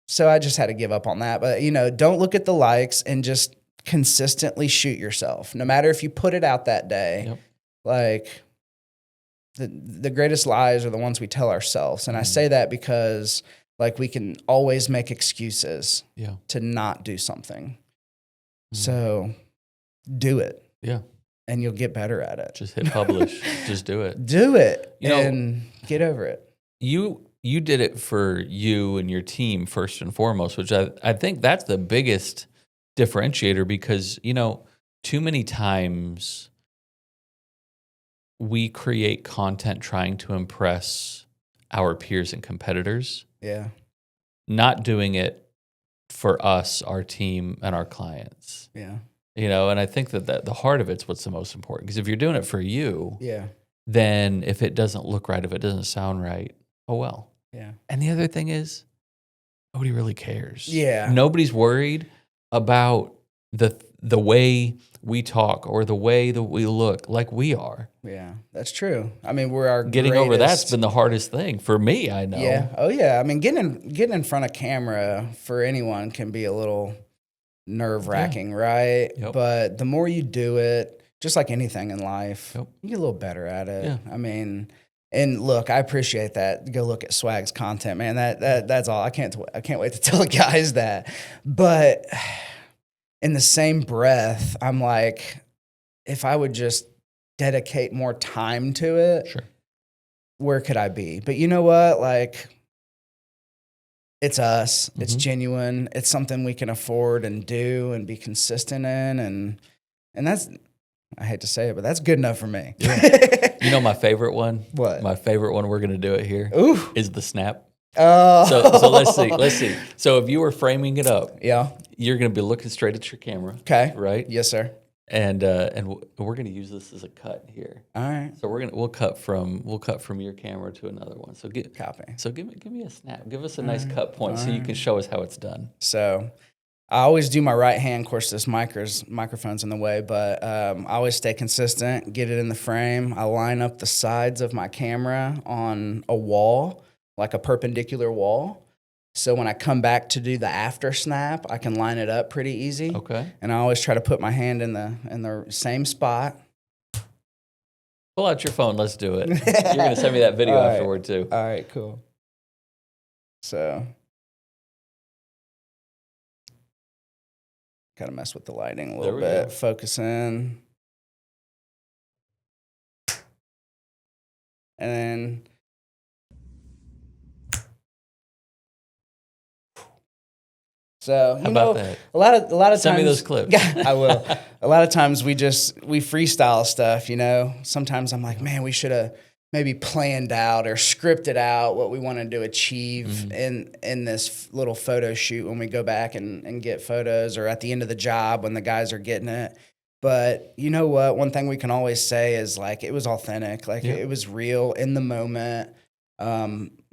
A: so I just had to give up on that. But, you know, don't look at the likes, and just consistently shoot yourself. No matter if you put it out that day, like, the greatest lies are the ones we tell ourselves. And I say that because, like, we can always make excuses to not do something. So do it.
B: Yeah.
A: And you'll get better at it.
B: Just hit publish. Just do it.
A: Do it and get over it.
B: You did it for you and your team first and foremost, which I think that's the biggest differentiator because, too many times we create content trying to impress our peers and competitors.
A: Yeah.
B: Not doing it for us, our team, and our clients.
A: Yeah.
B: And I think that the heart of it's what's the most important. Because if you're doing it for you, then if it doesn't look right, if it doesn't sound right, oh well.
A: Yeah.
B: And the other thing is, nobody really cares.
A: Yeah.
B: Nobody's worried about the way we talk or the way that we look like we are.
A: Yeah, that's true. I mean, we're our
B: getting
A: greatest...
B: over that's been the hardest thing for me, I know.
A: Yeah. Oh yeah. I mean, getting in front of camera for anyone can be a little nerve-wracking, right?
B: Yep.
A: But the more you do it, just like anything in life, you get a little better at it.
B: Yeah.
A: I mean, and look, I appreciate that. Go look at Swag's content, man. That's all. I can't wait to tell the guys that. But in the same breath, I'm like, if I would just dedicate more time to it,
B: sure,
A: where could I be? But you know what? Like, it's us. Mm-hmm. It's genuine. It's something we can afford and do and be consistent in. And that's, I hate to say it, but that's good enough for me.
B: Yeah. You know my favorite one?
A: What?
B: My favorite one, we're going to do it here, is the snap.
A: Oh.
B: So let's see. So if you were framing it up, you're going to be looking straight at your camera.
A: Okay.
B: Right?
A: Yes, sir.
B: And we're going to use this as a cut here.
A: All right.
B: So we'll cut from your camera to another one. So
A: copy.
B: So give me a snap. Give us a nice cut point so you can show us how it's done.
A: So I always do my right hand. Of course, this microphone's in the way, but I always stay consistent, get it in the frame. I line up the sides of my camera on a wall, like a perpendicular wall. So when I come back to do the after snap, I can line it up pretty easy.
B: Okay.
A: And I always try to put my hand in the same spot.
B: Pull out your phone. Let's do it. You're going to send me that video afterward too.
A: All right, cool. So got to mess with the lighting a little bit. Go. Focus in. And then so
B: how about that?
A: A lot of times.
B: Send me those clips.
A: Yeah, I will. A lot of times we freestyle stuff. Sometimes I'm like, man, we should have maybe planned out or scripted out what we wanted to achieve in this little photo shoot when we go back and get photos, or at the end of the job when the guys are getting it. But you know what? One thing we can always say is like it was authentic, like it was real in the moment.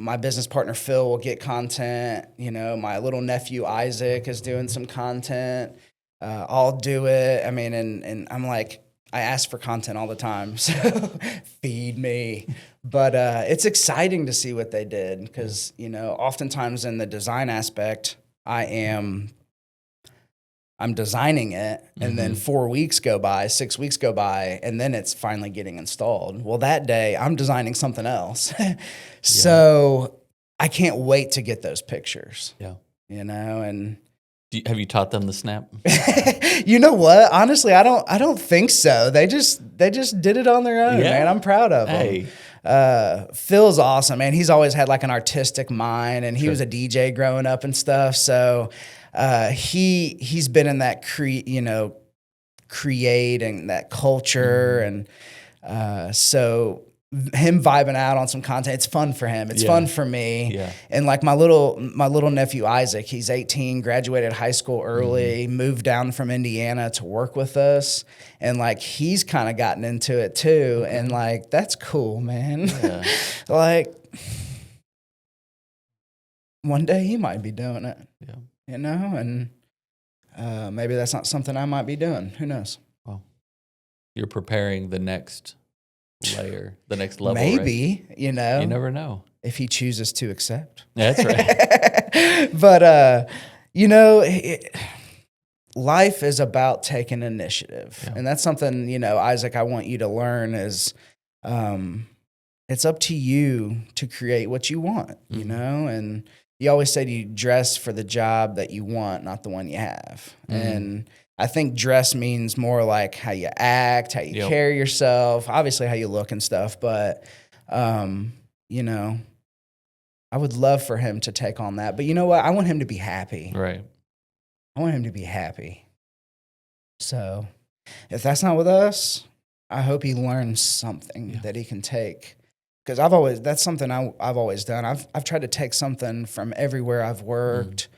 A: My business partner, Phil, will get content. My little nephew, Isaac, is doing some content. I'll do it. I mean, and I'm like, I ask for content all the time, so feed me. But it's exciting to see what they did because, oftentimes in the design aspect, I'm designing it, and then 4 weeks go by, 6 weeks go by, and then it's finally getting installed. Well, that day, I'm designing something else. So I can't wait to get those pictures.
B: Yeah.
A: And
B: have you taught them the snap?
A: You know what? Honestly, I don't think so. They just did it on their own, man. I'm proud of them. Phil's awesome, man. He's always had like an artistic mind, and he was a DJ growing up and stuff. So he's been in that creating that culture, and so him vibing out on some content, it's fun for him. It's fun for me. Yeah. And like my little nephew Isaac, he's 18, graduated high school early, moved down from Indiana to work with us, and like he's kind of gotten into it too, and like that's cool, man. Yeah. Like one day he might be doing it. Yeah. And maybe that's not something I might be doing. Who knows?
B: Well, you're preparing the next layer, the next level.
A: Maybe,
B: right? You never know
A: if he chooses to accept.
B: That's right.
A: But life is about taking initiative, and that's something Isaac, I want you to learn is it's up to you to create what you want. And you always say you dress for the job that you want, not the one you have. And I think dress means more like how you act, how you carry yourself, obviously how you look and stuff. But, you know, I would love for him to take on that. But you know what? I want him to be happy.
B: Right.
A: I want him to be happy. So if that's not with us, I hope he learns something that he can take. Because that's something I've always done. I've tried to take something from everywhere I've worked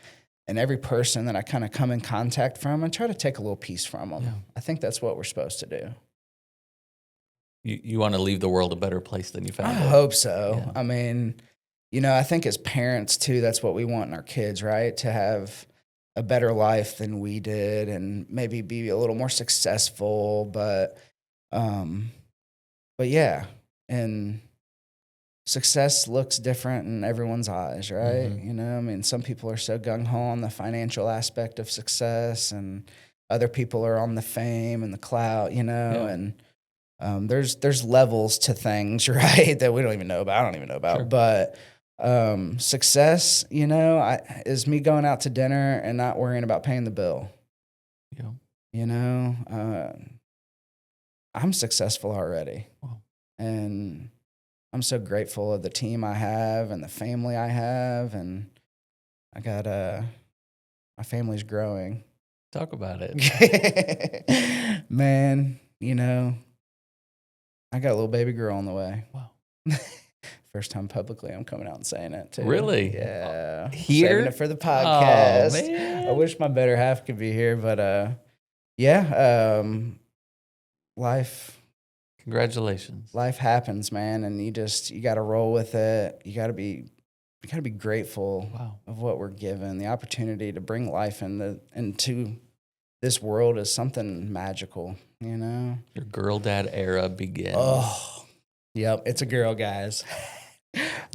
A: and every person that I kind of come in contact from and try to take a little piece from them. Yeah. I think that's what we're supposed to do.
B: You want to leave the world a better place than you found it?
A: I hope so. Yeah. I mean, you know, I think as parents too, that's what we want in our kids, right? To have a better life than we did and maybe be a little more successful. But yeah. And success looks different in everyone's eyes, right? Mm-hmm. You know, I mean, some people are so gung-ho on the financial aspect of success and other people are on the fame and the clout, you know, and there's levels to things, right, that we don't even know about. I don't even know about. Sure. But success, you know, is me going out to dinner and not worrying about paying the bill. Yeah. You know, I'm successful already. Wow. And I'm so grateful of the team I have and the family I have, and I got my family's growing.
B: Talk about it.
A: Man, you know, I got a little baby girl on the way. Wow. First time publicly I'm coming out and saying it too.
B: Really?
A: Yeah.
B: Here?
A: Saving it for the podcast.
B: Oh, man.
A: I wish my better half could be here, but yeah, life.
B: Congratulations.
A: Life happens, man, and you got to roll with it. You got to be grateful of what we're given. The opportunity to bring life into this world is something magical, you know?
B: Your girl dad era begins.
A: Oh, yep, it's a girl, guys.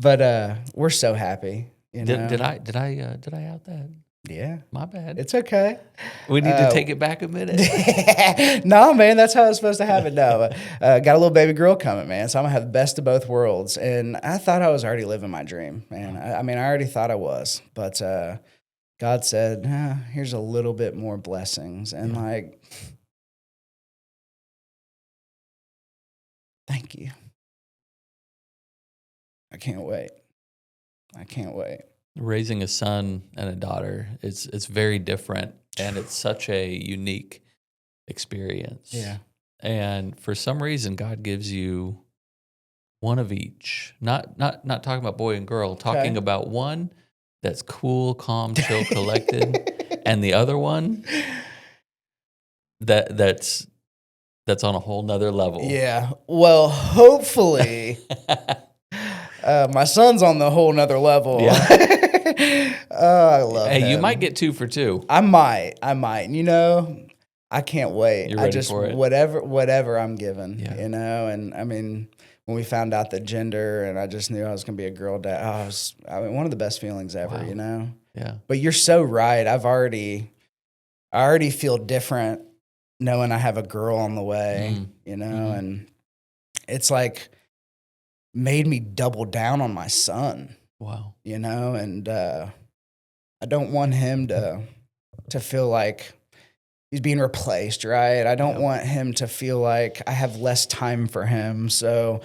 A: But we're so happy. You know?
B: Did I out that?
A: Yeah.
B: My bad.
A: It's okay.
B: We need to take it back a minute.
A: No, man, that's how it's supposed to happen. No, got a little baby girl coming, man. So I'm going to have the best of both worlds. And I thought I was already living my dream, man. I mean, I already thought I was. But God said, here's a little bit more blessings. And like, thank you. I can't wait.
B: Raising a son and a daughter, it's very different, and it's such a unique experience.
A: Yeah.
B: And for some reason, God gives you one of each. Not talking about boy and girl, talking about one that's cool, calm, chill, collected, and the other one that's on a whole nother level.
A: Yeah. Well, hopefully. My son's on the whole nother level. Yeah. I love him.
B: Hey, you might get 2 for 2.
A: I might. You know, I can't wait.
B: You're ready for it?
A: Whatever I'm given, you know. And I mean, when we found out the gender and I just knew I was going to be a girl dad, one of the best feelings ever, you know?
B: Yeah.
A: But you're so right. I already feel different knowing I have a girl on the way, you know, and it's like made me double down on my son.
B: Wow.
A: You know, and I don't want him to feel like he's being replaced, right? I don't want him to feel like I have less time for him. So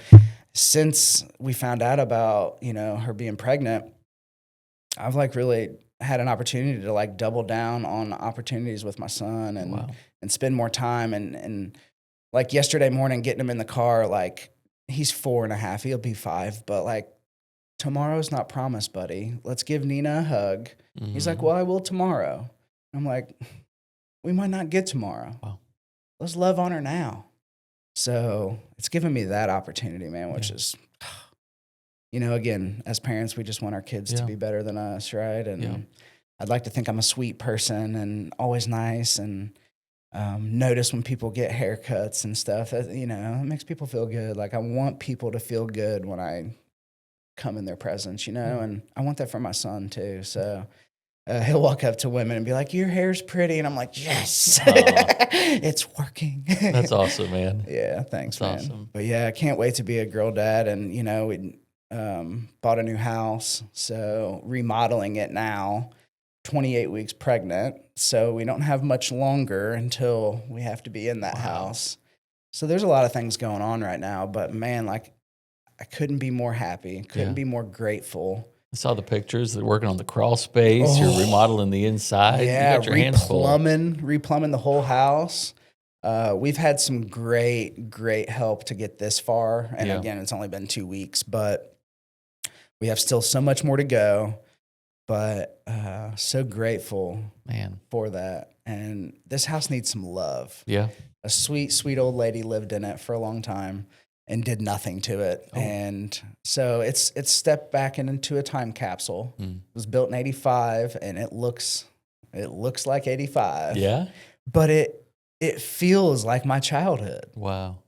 A: since we found out about, you know, her being pregnant, I've like really had an opportunity to like double down on opportunities with my son and spend more time. And like yesterday morning, getting him in the car, like he's 4.5, he'll be 5, but like, tomorrow's not promised, buddy. Let's give Nina a hug. Mm-hmm. He's like, well, I will tomorrow. I'm like, we might not get tomorrow. Wow. Let's love on her now. So it's given me that opportunity, man, which is, you know, again, as parents, we just want our kids to be better than us, right? And I'd like to think I'm a sweet person and always nice and notice when people get haircuts and stuff. That, you know, it makes people feel good. Like I want people to feel good when I come in their presence, you know, and I want that for my son too. So he'll walk up to women and be like, your hair's pretty. And I'm like, yes, it's working.
B: That's awesome, man.
A: Yeah. Thanks,
B: That's
A: man.
B: Awesome.
A: But yeah, I can't wait to be a girl dad. And, you know, we bought a new house. So remodeling it now. 28 weeks pregnant, so we don't have much longer until we have to be in that house. So there's a lot of things going on right now, but man, like I couldn't be more happy, couldn't be more grateful.
B: I saw the pictures. They're working on the crawl space. You're remodeling the inside.
A: Yeah,
B: you got your hands full.
A: replumbing the whole house. We've had some great help to get this far. And again, it's only been 2 weeks, but we have still so much more to go. But so grateful, for that. And this house needs some love.
B: Yeah.
A: A sweet old lady lived in it for a long time and did nothing to it. Oh. And so it's stepped back into a time capsule. It was built in 85 and it looks like 85.
B: Yeah.
A: But it feels like my childhood.
B: Wow.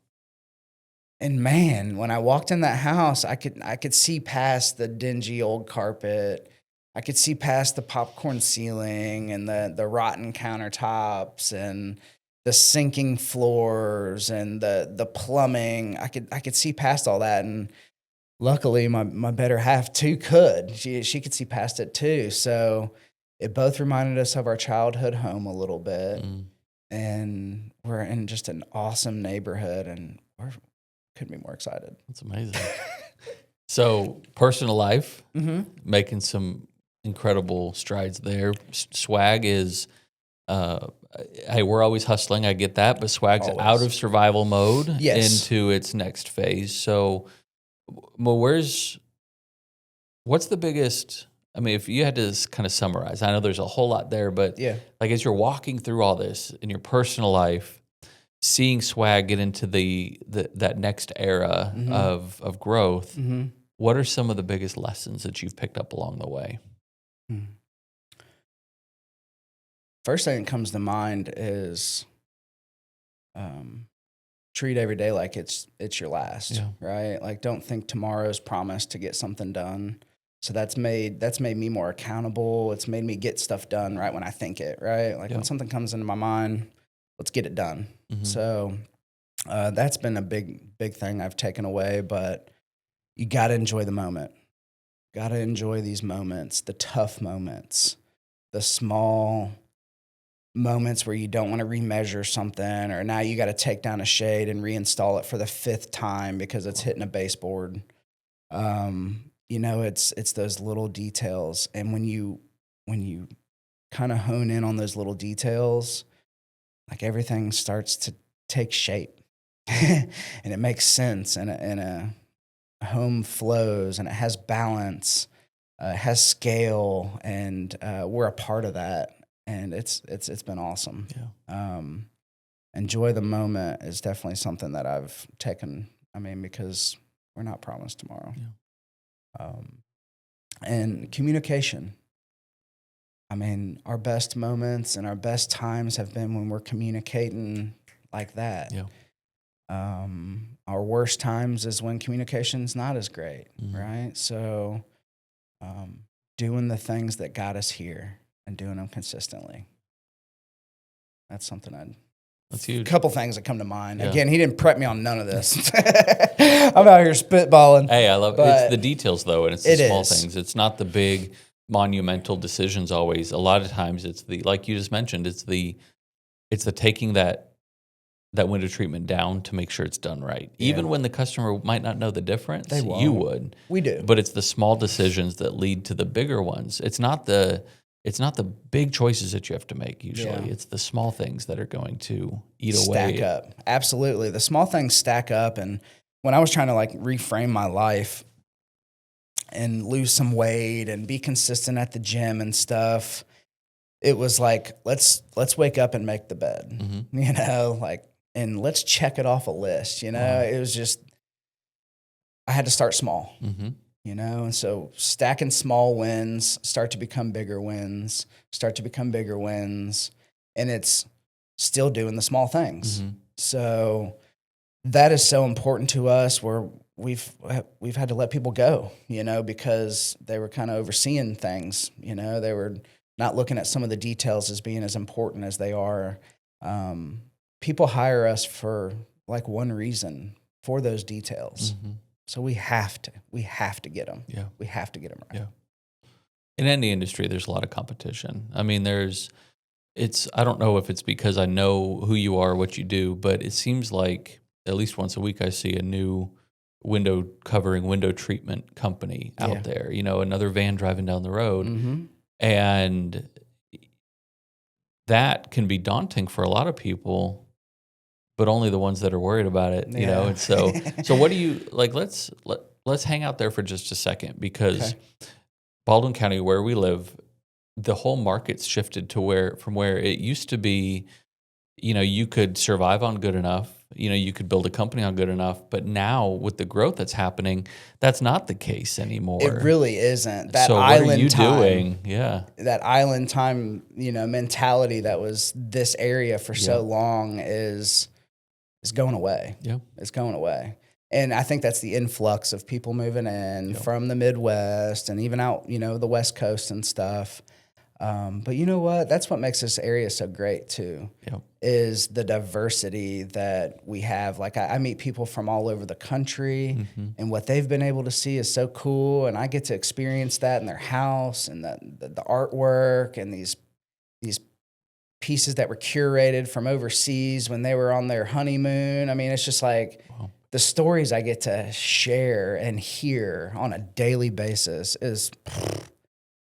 A: And man, when I walked in that house, I could see past the dingy old carpet. I could see past the popcorn ceiling and the rotten countertops and the sinking floors and the plumbing. I could see past all that, and luckily my better half too could. She could see past it too. So it both reminded us of our childhood home a little bit, and we're in just an awesome neighborhood, and couldn't be more excited.
B: That's amazing. So personal life, making some incredible strides there. Swag is, hey, we're always hustling. I get that, but Swag's out of survival mode into its next phase. So, well, what's the biggest? I mean, if you had to kind of summarize, I know there's a whole lot there, but like as you're walking through all this in your personal life, seeing Swag get into that next era of growth, what are some of the biggest lessons that you've picked up along the way?
A: First thing that comes to mind is treat every day like it's your last, right? Like don't think tomorrow's promised to get something done. So that's made me more accountable. It's made me get stuff done right when I think it, right? Like when something comes into my mind, let's get it done. So that's been a big thing I've taken away, but you got to enjoy the moment. Got to enjoy these moments, the tough moments, the small moments where you don't want to remeasure something, or now you got to take down a shade and reinstall it for the 5th time because it's hitting a baseboard. It's those little details. And when you kind of hone in on those little details, like everything starts to take shape and it makes sense, and a home flows and it has balance, it has scale, and we're a part of that. And it's been awesome. Yeah. Enjoy the moment is definitely something that I've taken. I mean, because we're not promised tomorrow. Yeah. And communication. I mean, our best moments and our best times have been when we're communicating like that. Yeah. Our worst times is when communication's not as great, right? So, doing the things that got us here and doing them consistently. That's something that's huge. A couple things that come to mind. Yeah. Again, he didn't prep me on none of this. I'm out here spitballing.
B: Hey, I love it. It's the details, though, and it's the small things. It's not the big monumental decisions always. A lot of times it's like you just mentioned, it's the taking that window treatment down to make sure it's done right. Yeah. Even when the customer might not know the difference, you would.
A: We do.
B: But it's the small decisions that lead to the bigger ones. It's not the big choices that you have to make usually. Yeah. It's the small things that are going to
A: stack up. Absolutely. The small things stack up. And when I was trying to reframe my life and lose some weight and be consistent at the gym and stuff, it was like, let's wake up and make the bed, and let's check it off a list. It was just, I had to start small, and so stacking small wins start to become bigger wins, and it's still doing the small things. So that is so important to us, where we've had to let people go, because they were kind of overseeing things, they were not looking at some of the details as being as important as they are. People hire us for one reason, for those details. So we have to get them. Yeah. We have to get them right.
B: In any industry, there's a lot of competition. I mean, I don't know if it's because I know who you are, what you do, but it seems like at least once a week I see a new window treatment company out there, another van driving down the road.
A: Mm-hmm.
B: And that can be daunting for a lot of people, but only the ones that are worried about it, And so what do you like? Let's hang out there for just a second, because Baldwin County, where we live, the whole market's shifted to from where it used to be, you could survive on good enough, you could build a company on good enough, but now with the growth that's happening, that's not the case anymore.
A: It really isn't. That
B: so
A: island
B: what are you
A: time,
B: doing? Yeah.
A: That island time, mentality that was this area for so long is going away.
B: Yeah.
A: It's going away. And I think that's the influx of people moving in from the Midwest and even out, the West Coast and stuff. But you know what? That's what makes this area so great too, is the diversity that we have. Like I meet people from all over the country, and what they've been able to see is so cool. And I get to experience that in their house, and the artwork and these pieces that were curated from overseas when they were on their honeymoon. I mean, it's just like the stories I get to share and hear on a daily basis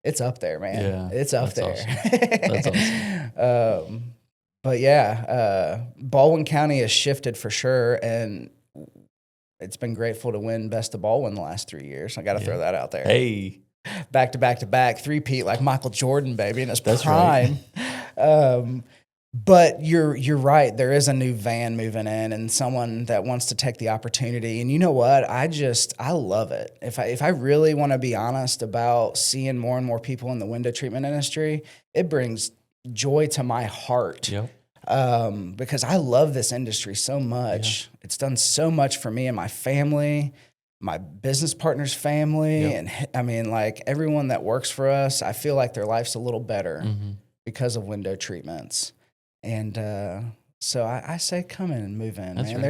A: it's up there, man.
B: Yeah,
A: it's up there.
B: Awesome. That's awesome.
A: But Baldwin County has shifted for sure, and it's been grateful to win Best of Baldwin the last 3 years. I got to throw that out there.
B: Hey,
A: back to back to back, three-peat like Michael Jordan, baby, in his
B: That's
A: prime.
B: Right.
A: But you're right. There is a new van moving in, and someone that wants to take the opportunity. And you know what? I love it. If I really want to be honest about seeing more and more people in the window treatment industry, it brings joy to my heart.
B: Yep.
A: Because I love this industry so much. Yeah. It's done so much for me and my family, my business partner's family, and I mean, like everyone that works for us. I feel like their life's a little better because of window treatments. And so I say come in and move in, man. Right.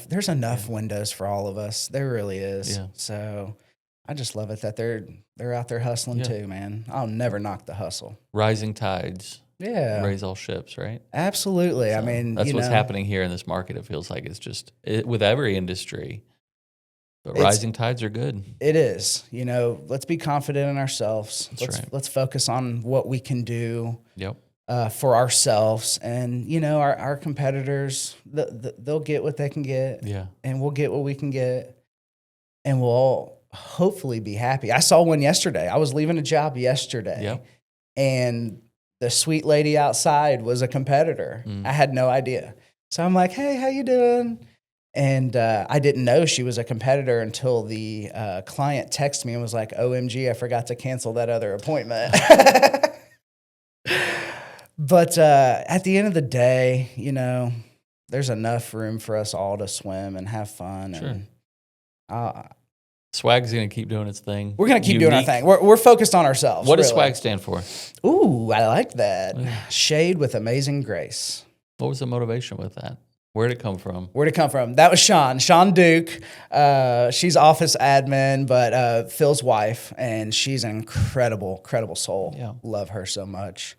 A: There's enough windows for all of us. There really is. Yeah. So I just love it that they're out there hustling too, man. I'll never knock the hustle.
B: Rising tides. Yeah. Raise all ships, right?
A: Absolutely. So I mean,
B: that's what's happening here in this market. It feels like it's just with every industry. But rising tides are good.
A: It is. Let's be confident in ourselves. Let's focus on what we can do.
B: Yep.
A: For ourselves, and our competitors, they'll get what they can get, and we'll get what we can get, and we'll all hopefully be happy. I saw one yesterday. I was leaving a job yesterday, and the sweet lady outside was a competitor. I had no idea, so I'm like, "Hey, how you doing?" And I didn't know she was a competitor until the client texted me and was like, "OMG, I forgot to cancel that other appointment." But at the end of the day, there's enough room for us all to swim and have fun.
B: Sure.
A: And
B: Swag's going to keep doing its thing.
A: We're going to keep doing our thing. We're focused on ourselves.
B: What does Swag stand for?
A: Ooh, I like that. Shade with amazing grace.
B: What was the motivation with that? Where'd it come from?
A: That was Sean Duke. She's office admin, but Phil's wife, and she's an incredible soul. Yeah. Love her so much.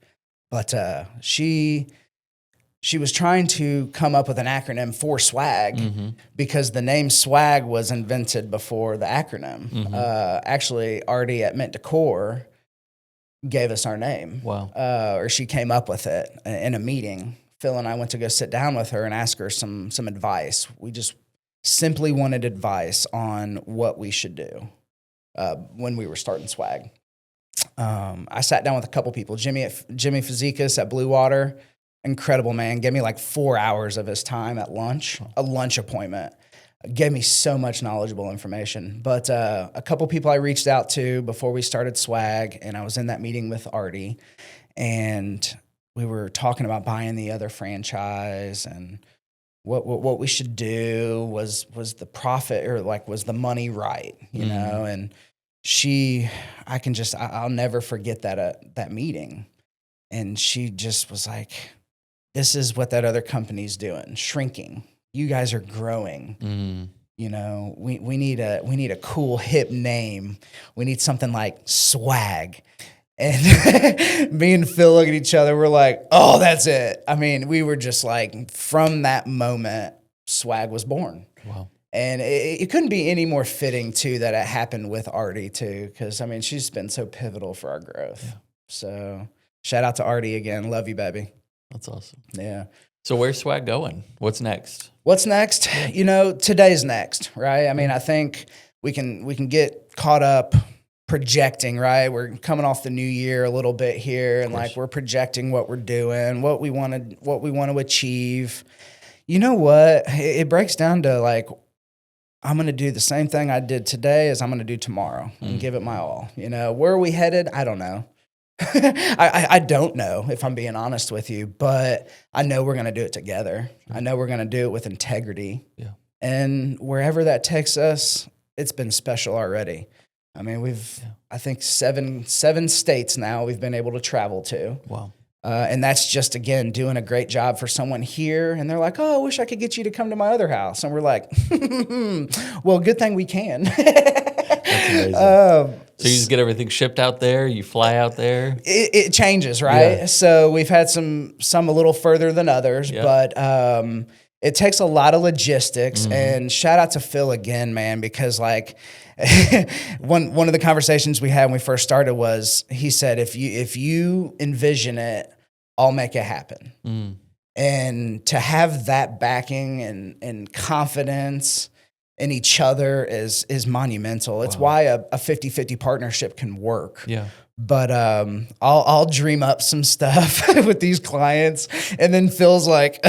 A: But she was trying to come up with an acronym for Swag because the name Swag was invented before the acronym. Actually, Artie at Mint Decor gave us our name.
B: Wow.
A: Or she came up with it in a meeting. Phil and I went to go sit down with her and ask her some advice. We just simply wanted advice on what we should do when we were starting Swag. I sat down with a couple people. Jimmy Fazekas at Blue Water, incredible man. Gave me like 4 hours of his time at lunch, a lunch appointment. Gave me so much knowledgeable information. But a couple people I reached out to before we started Swag, and I was in that meeting with Artie, and we were talking about buying the other franchise and what we should do. Was the profit, or like was the money right, you know? And I'll never forget that meeting. And she just was like, this is what that other company's doing, shrinking. You guys are growing. We need a cool hip name. We need something like Swag. And me and Phil look at each other. We're like, oh, that's it. I mean, we were just like, from that moment, Swag was born.
B: Wow.
A: And it couldn't be any more fitting, too, that it happened with Artie, too, because, I mean, she's been so pivotal for our growth. Yeah. So shout out to Artie again. Love you, baby.
B: That's awesome.
A: Yeah.
B: So where's Swag going? What's next?
A: What's next? You know, today's next, right? I mean, I think we can get caught up projecting, right? We're coming off the new year a little bit here, and like we're projecting what we're doing, what we want to achieve. You know what? It breaks down to like, I'm going to do the same thing I did today as I'm going to do tomorrow and give it my all. You know, where are we headed? I don't know. I don't know, if I'm being honest with you, but I know we're going to do it together. I know we're going to do it with integrity. Yeah. And wherever that takes us, it's been special already. I mean, I think seven states now we've been able to travel to. Wow. And that's just, again, doing a great job for someone here. And they're like, oh, I wish I could get you to come to my other house. And we're like, well, good thing we can.
B: That's amazing. So you just get everything shipped out there? You fly out there?
A: It changes, right? Yeah. So we've had some a little further than others, but it takes a lot of logistics. And shout out to Phil again, man, because like one of the conversations we had when we first started was, he said, if you envision it, I'll make it happen. And to have that backing and confidence in each other is monumental. It's why a 50-50 partnership can work. Yeah. But I'll dream up some stuff with these clients, and then Phil's like,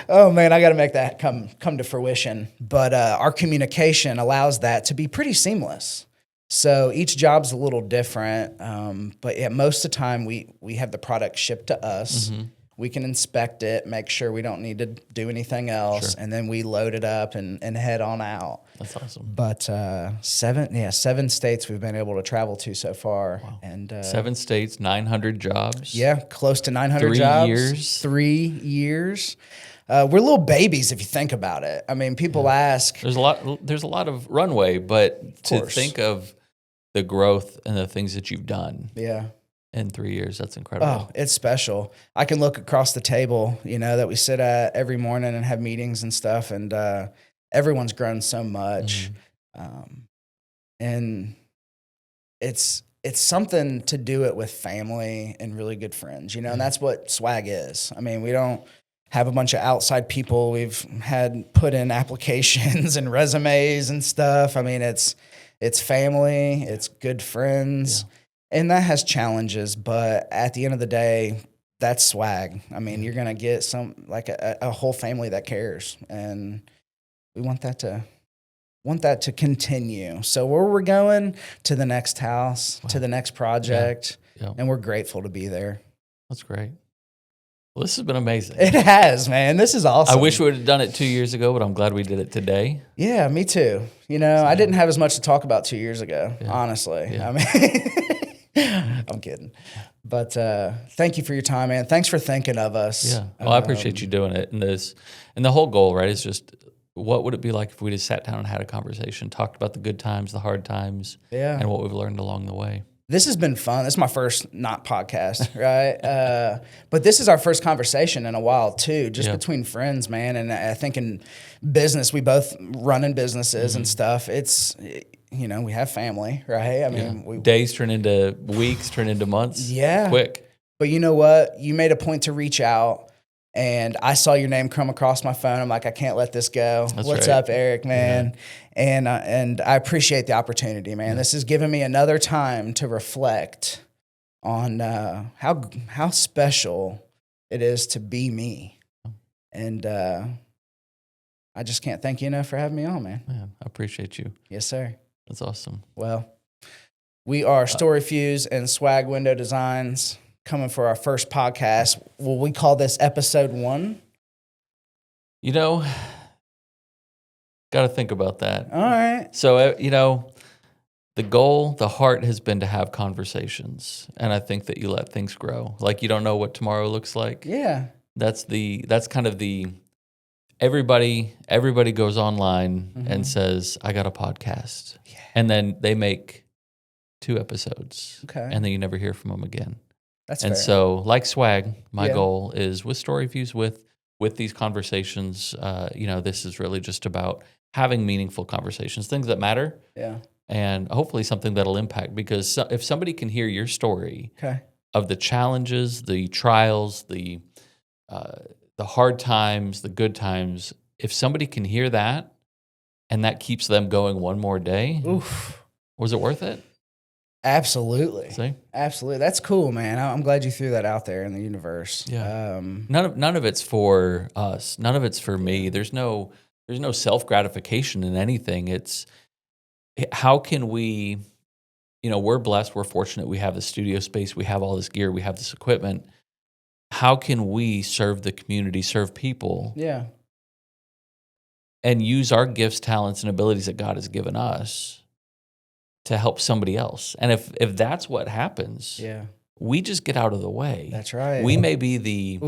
A: oh man, I got to make that come to fruition. But our communication allows that to be pretty seamless. So each job's a little different. But yeah, most of the time we have the product shipped to us. We can inspect it, make sure we don't need to do anything else, and then we load it up and head on out.
B: That's awesome.
A: But 7 states we've been able to travel to so far.
B: Wow.
A: And
B: 7 states, 900 jobs.
A: Yeah, close to 900 jobs. 3 years. We're little babies if you think about it. I mean, people ask.
B: There's a lot of runway, but to think of the growth and the things that you've done. Yeah. In 3 years, that's incredible.
A: Oh, it's special. I can look across the table, you know, that we sit at every morning and have meetings and stuff, and everyone's grown so much. And it's something to do it with family and really good friends, you know, and that's what Swag is. I mean, we don't have a bunch of outside people we've had put in applications and resumes and stuff. I mean, it's family, it's good friends. Yeah. And that has challenges, but at the end of the day, that's Swag. I mean, you're going to get a whole family that cares, and we want that to continue. So where we're going, to the next house, to the next project, and we're grateful to be there.
B: That's great. Well, this has been amazing.
A: It has, man. This is awesome.
B: I wish we would have done it 2 years ago, but I'm glad we did it today.
A: Yeah, me too. You know, I didn't have as much to talk about 2 years ago, honestly. Yeah. I mean, I'm kidding. But thank you for your time, man. Thanks for thinking of us.
B: Yeah. Well, I appreciate you doing it. And the whole goal, right, is just, what would it be like if we just sat down and had a conversation, talked about the good times, the hard times, and what we've learned along the way.
A: This has been fun. This is my first not podcast, right? But this is our first conversation in a while, too, just between friends, man. And I think in business, we both run in businesses and stuff. It's, you know, we have family, right? I mean,
B: days turn into weeks, turn into months.
A: Yeah.
B: Quick.
A: But you know what? You made a point to reach out. And I saw your name come across my phone. I'm like, I can't let this go. What's up, Eric, man? Yeah. And I appreciate the opportunity, man. Yeah. This has given me another time to reflect on how special it is to be me. And I just can't thank you enough for having me on, man.
B: Man, I appreciate you.
A: Yes, sir.
B: That's awesome.
A: Well, we are Story Fuse and Swag Window Designs, coming for our first podcast. Will we call this episode 1?
B: You know, got to think about that.
A: All right.
B: So, you know, the goal, the heart has been to have conversations. And I think that you let things grow. Like, you don't know what tomorrow looks like.
A: Yeah.
B: That's kind of the, everybody goes online and says, I got a podcast. Yeah. And then they make 2 episodes.
A: Okay.
B: And then you never hear from them again.
A: That's
B: and
A: fair.
B: so, like Swag, my goal is with Story Views, with these conversations, this is really just about having meaningful conversations, things that matter.
A: Yeah.
B: And hopefully something that'll impact, because if somebody can hear your story of the challenges, the trials, the hard times, the good times, if somebody can hear that and that keeps them going one more day, was it worth it?
A: Absolutely.
B: See?
A: Absolutely. That's cool, man. I'm glad you threw that out there in the universe.
B: Yeah. None of it's for us. None of it's for me. There's no self-gratification in anything. It's how can we, we're blessed, we're fortunate, we have the studio space, we have all this gear, we have this equipment. How can we serve the community, serve people?
A: Yeah.
B: And use our gifts, talents, and abilities that God has given us to help somebody else. And if that's what happens, we just get out of the way.
A: That's right.
B: We may be the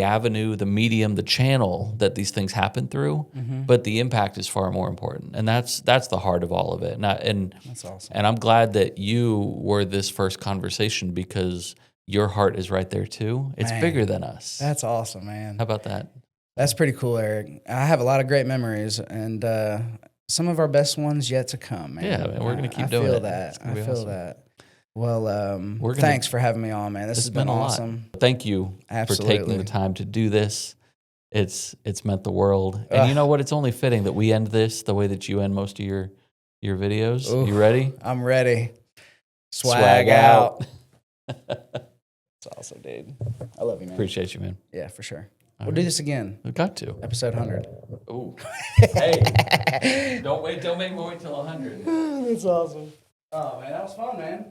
B: avenue, the medium, the channel that these things happen through, but the impact is far more important. And that's the heart of all of it. And
A: that's awesome.
B: And I'm glad that you were this first conversation, because your heart is right there too. It's bigger than us.
A: That's awesome, man.
B: How about that?
A: That's pretty cool, Eric. I have a lot of great memories, and some of our best ones yet to come, man.
B: Yeah, man, we're going to keep doing it.
A: I feel that. Well, thanks for having me on, man. This has been awesome.
B: Thank you for taking the time to do this. It's meant the world. And you know what? It's only fitting that we end this the way that you end most of your videos. You ready?
A: I'm ready. Swag out. That's awesome, dude. I love you, man.
B: Appreciate you, man.
A: Yeah, for sure. We'll do this again.
B: We've got to.
A: Episode 100.
B: Ooh. Hey, don't make me wait till 100.
A: That's awesome. Oh, man, that was fun, man.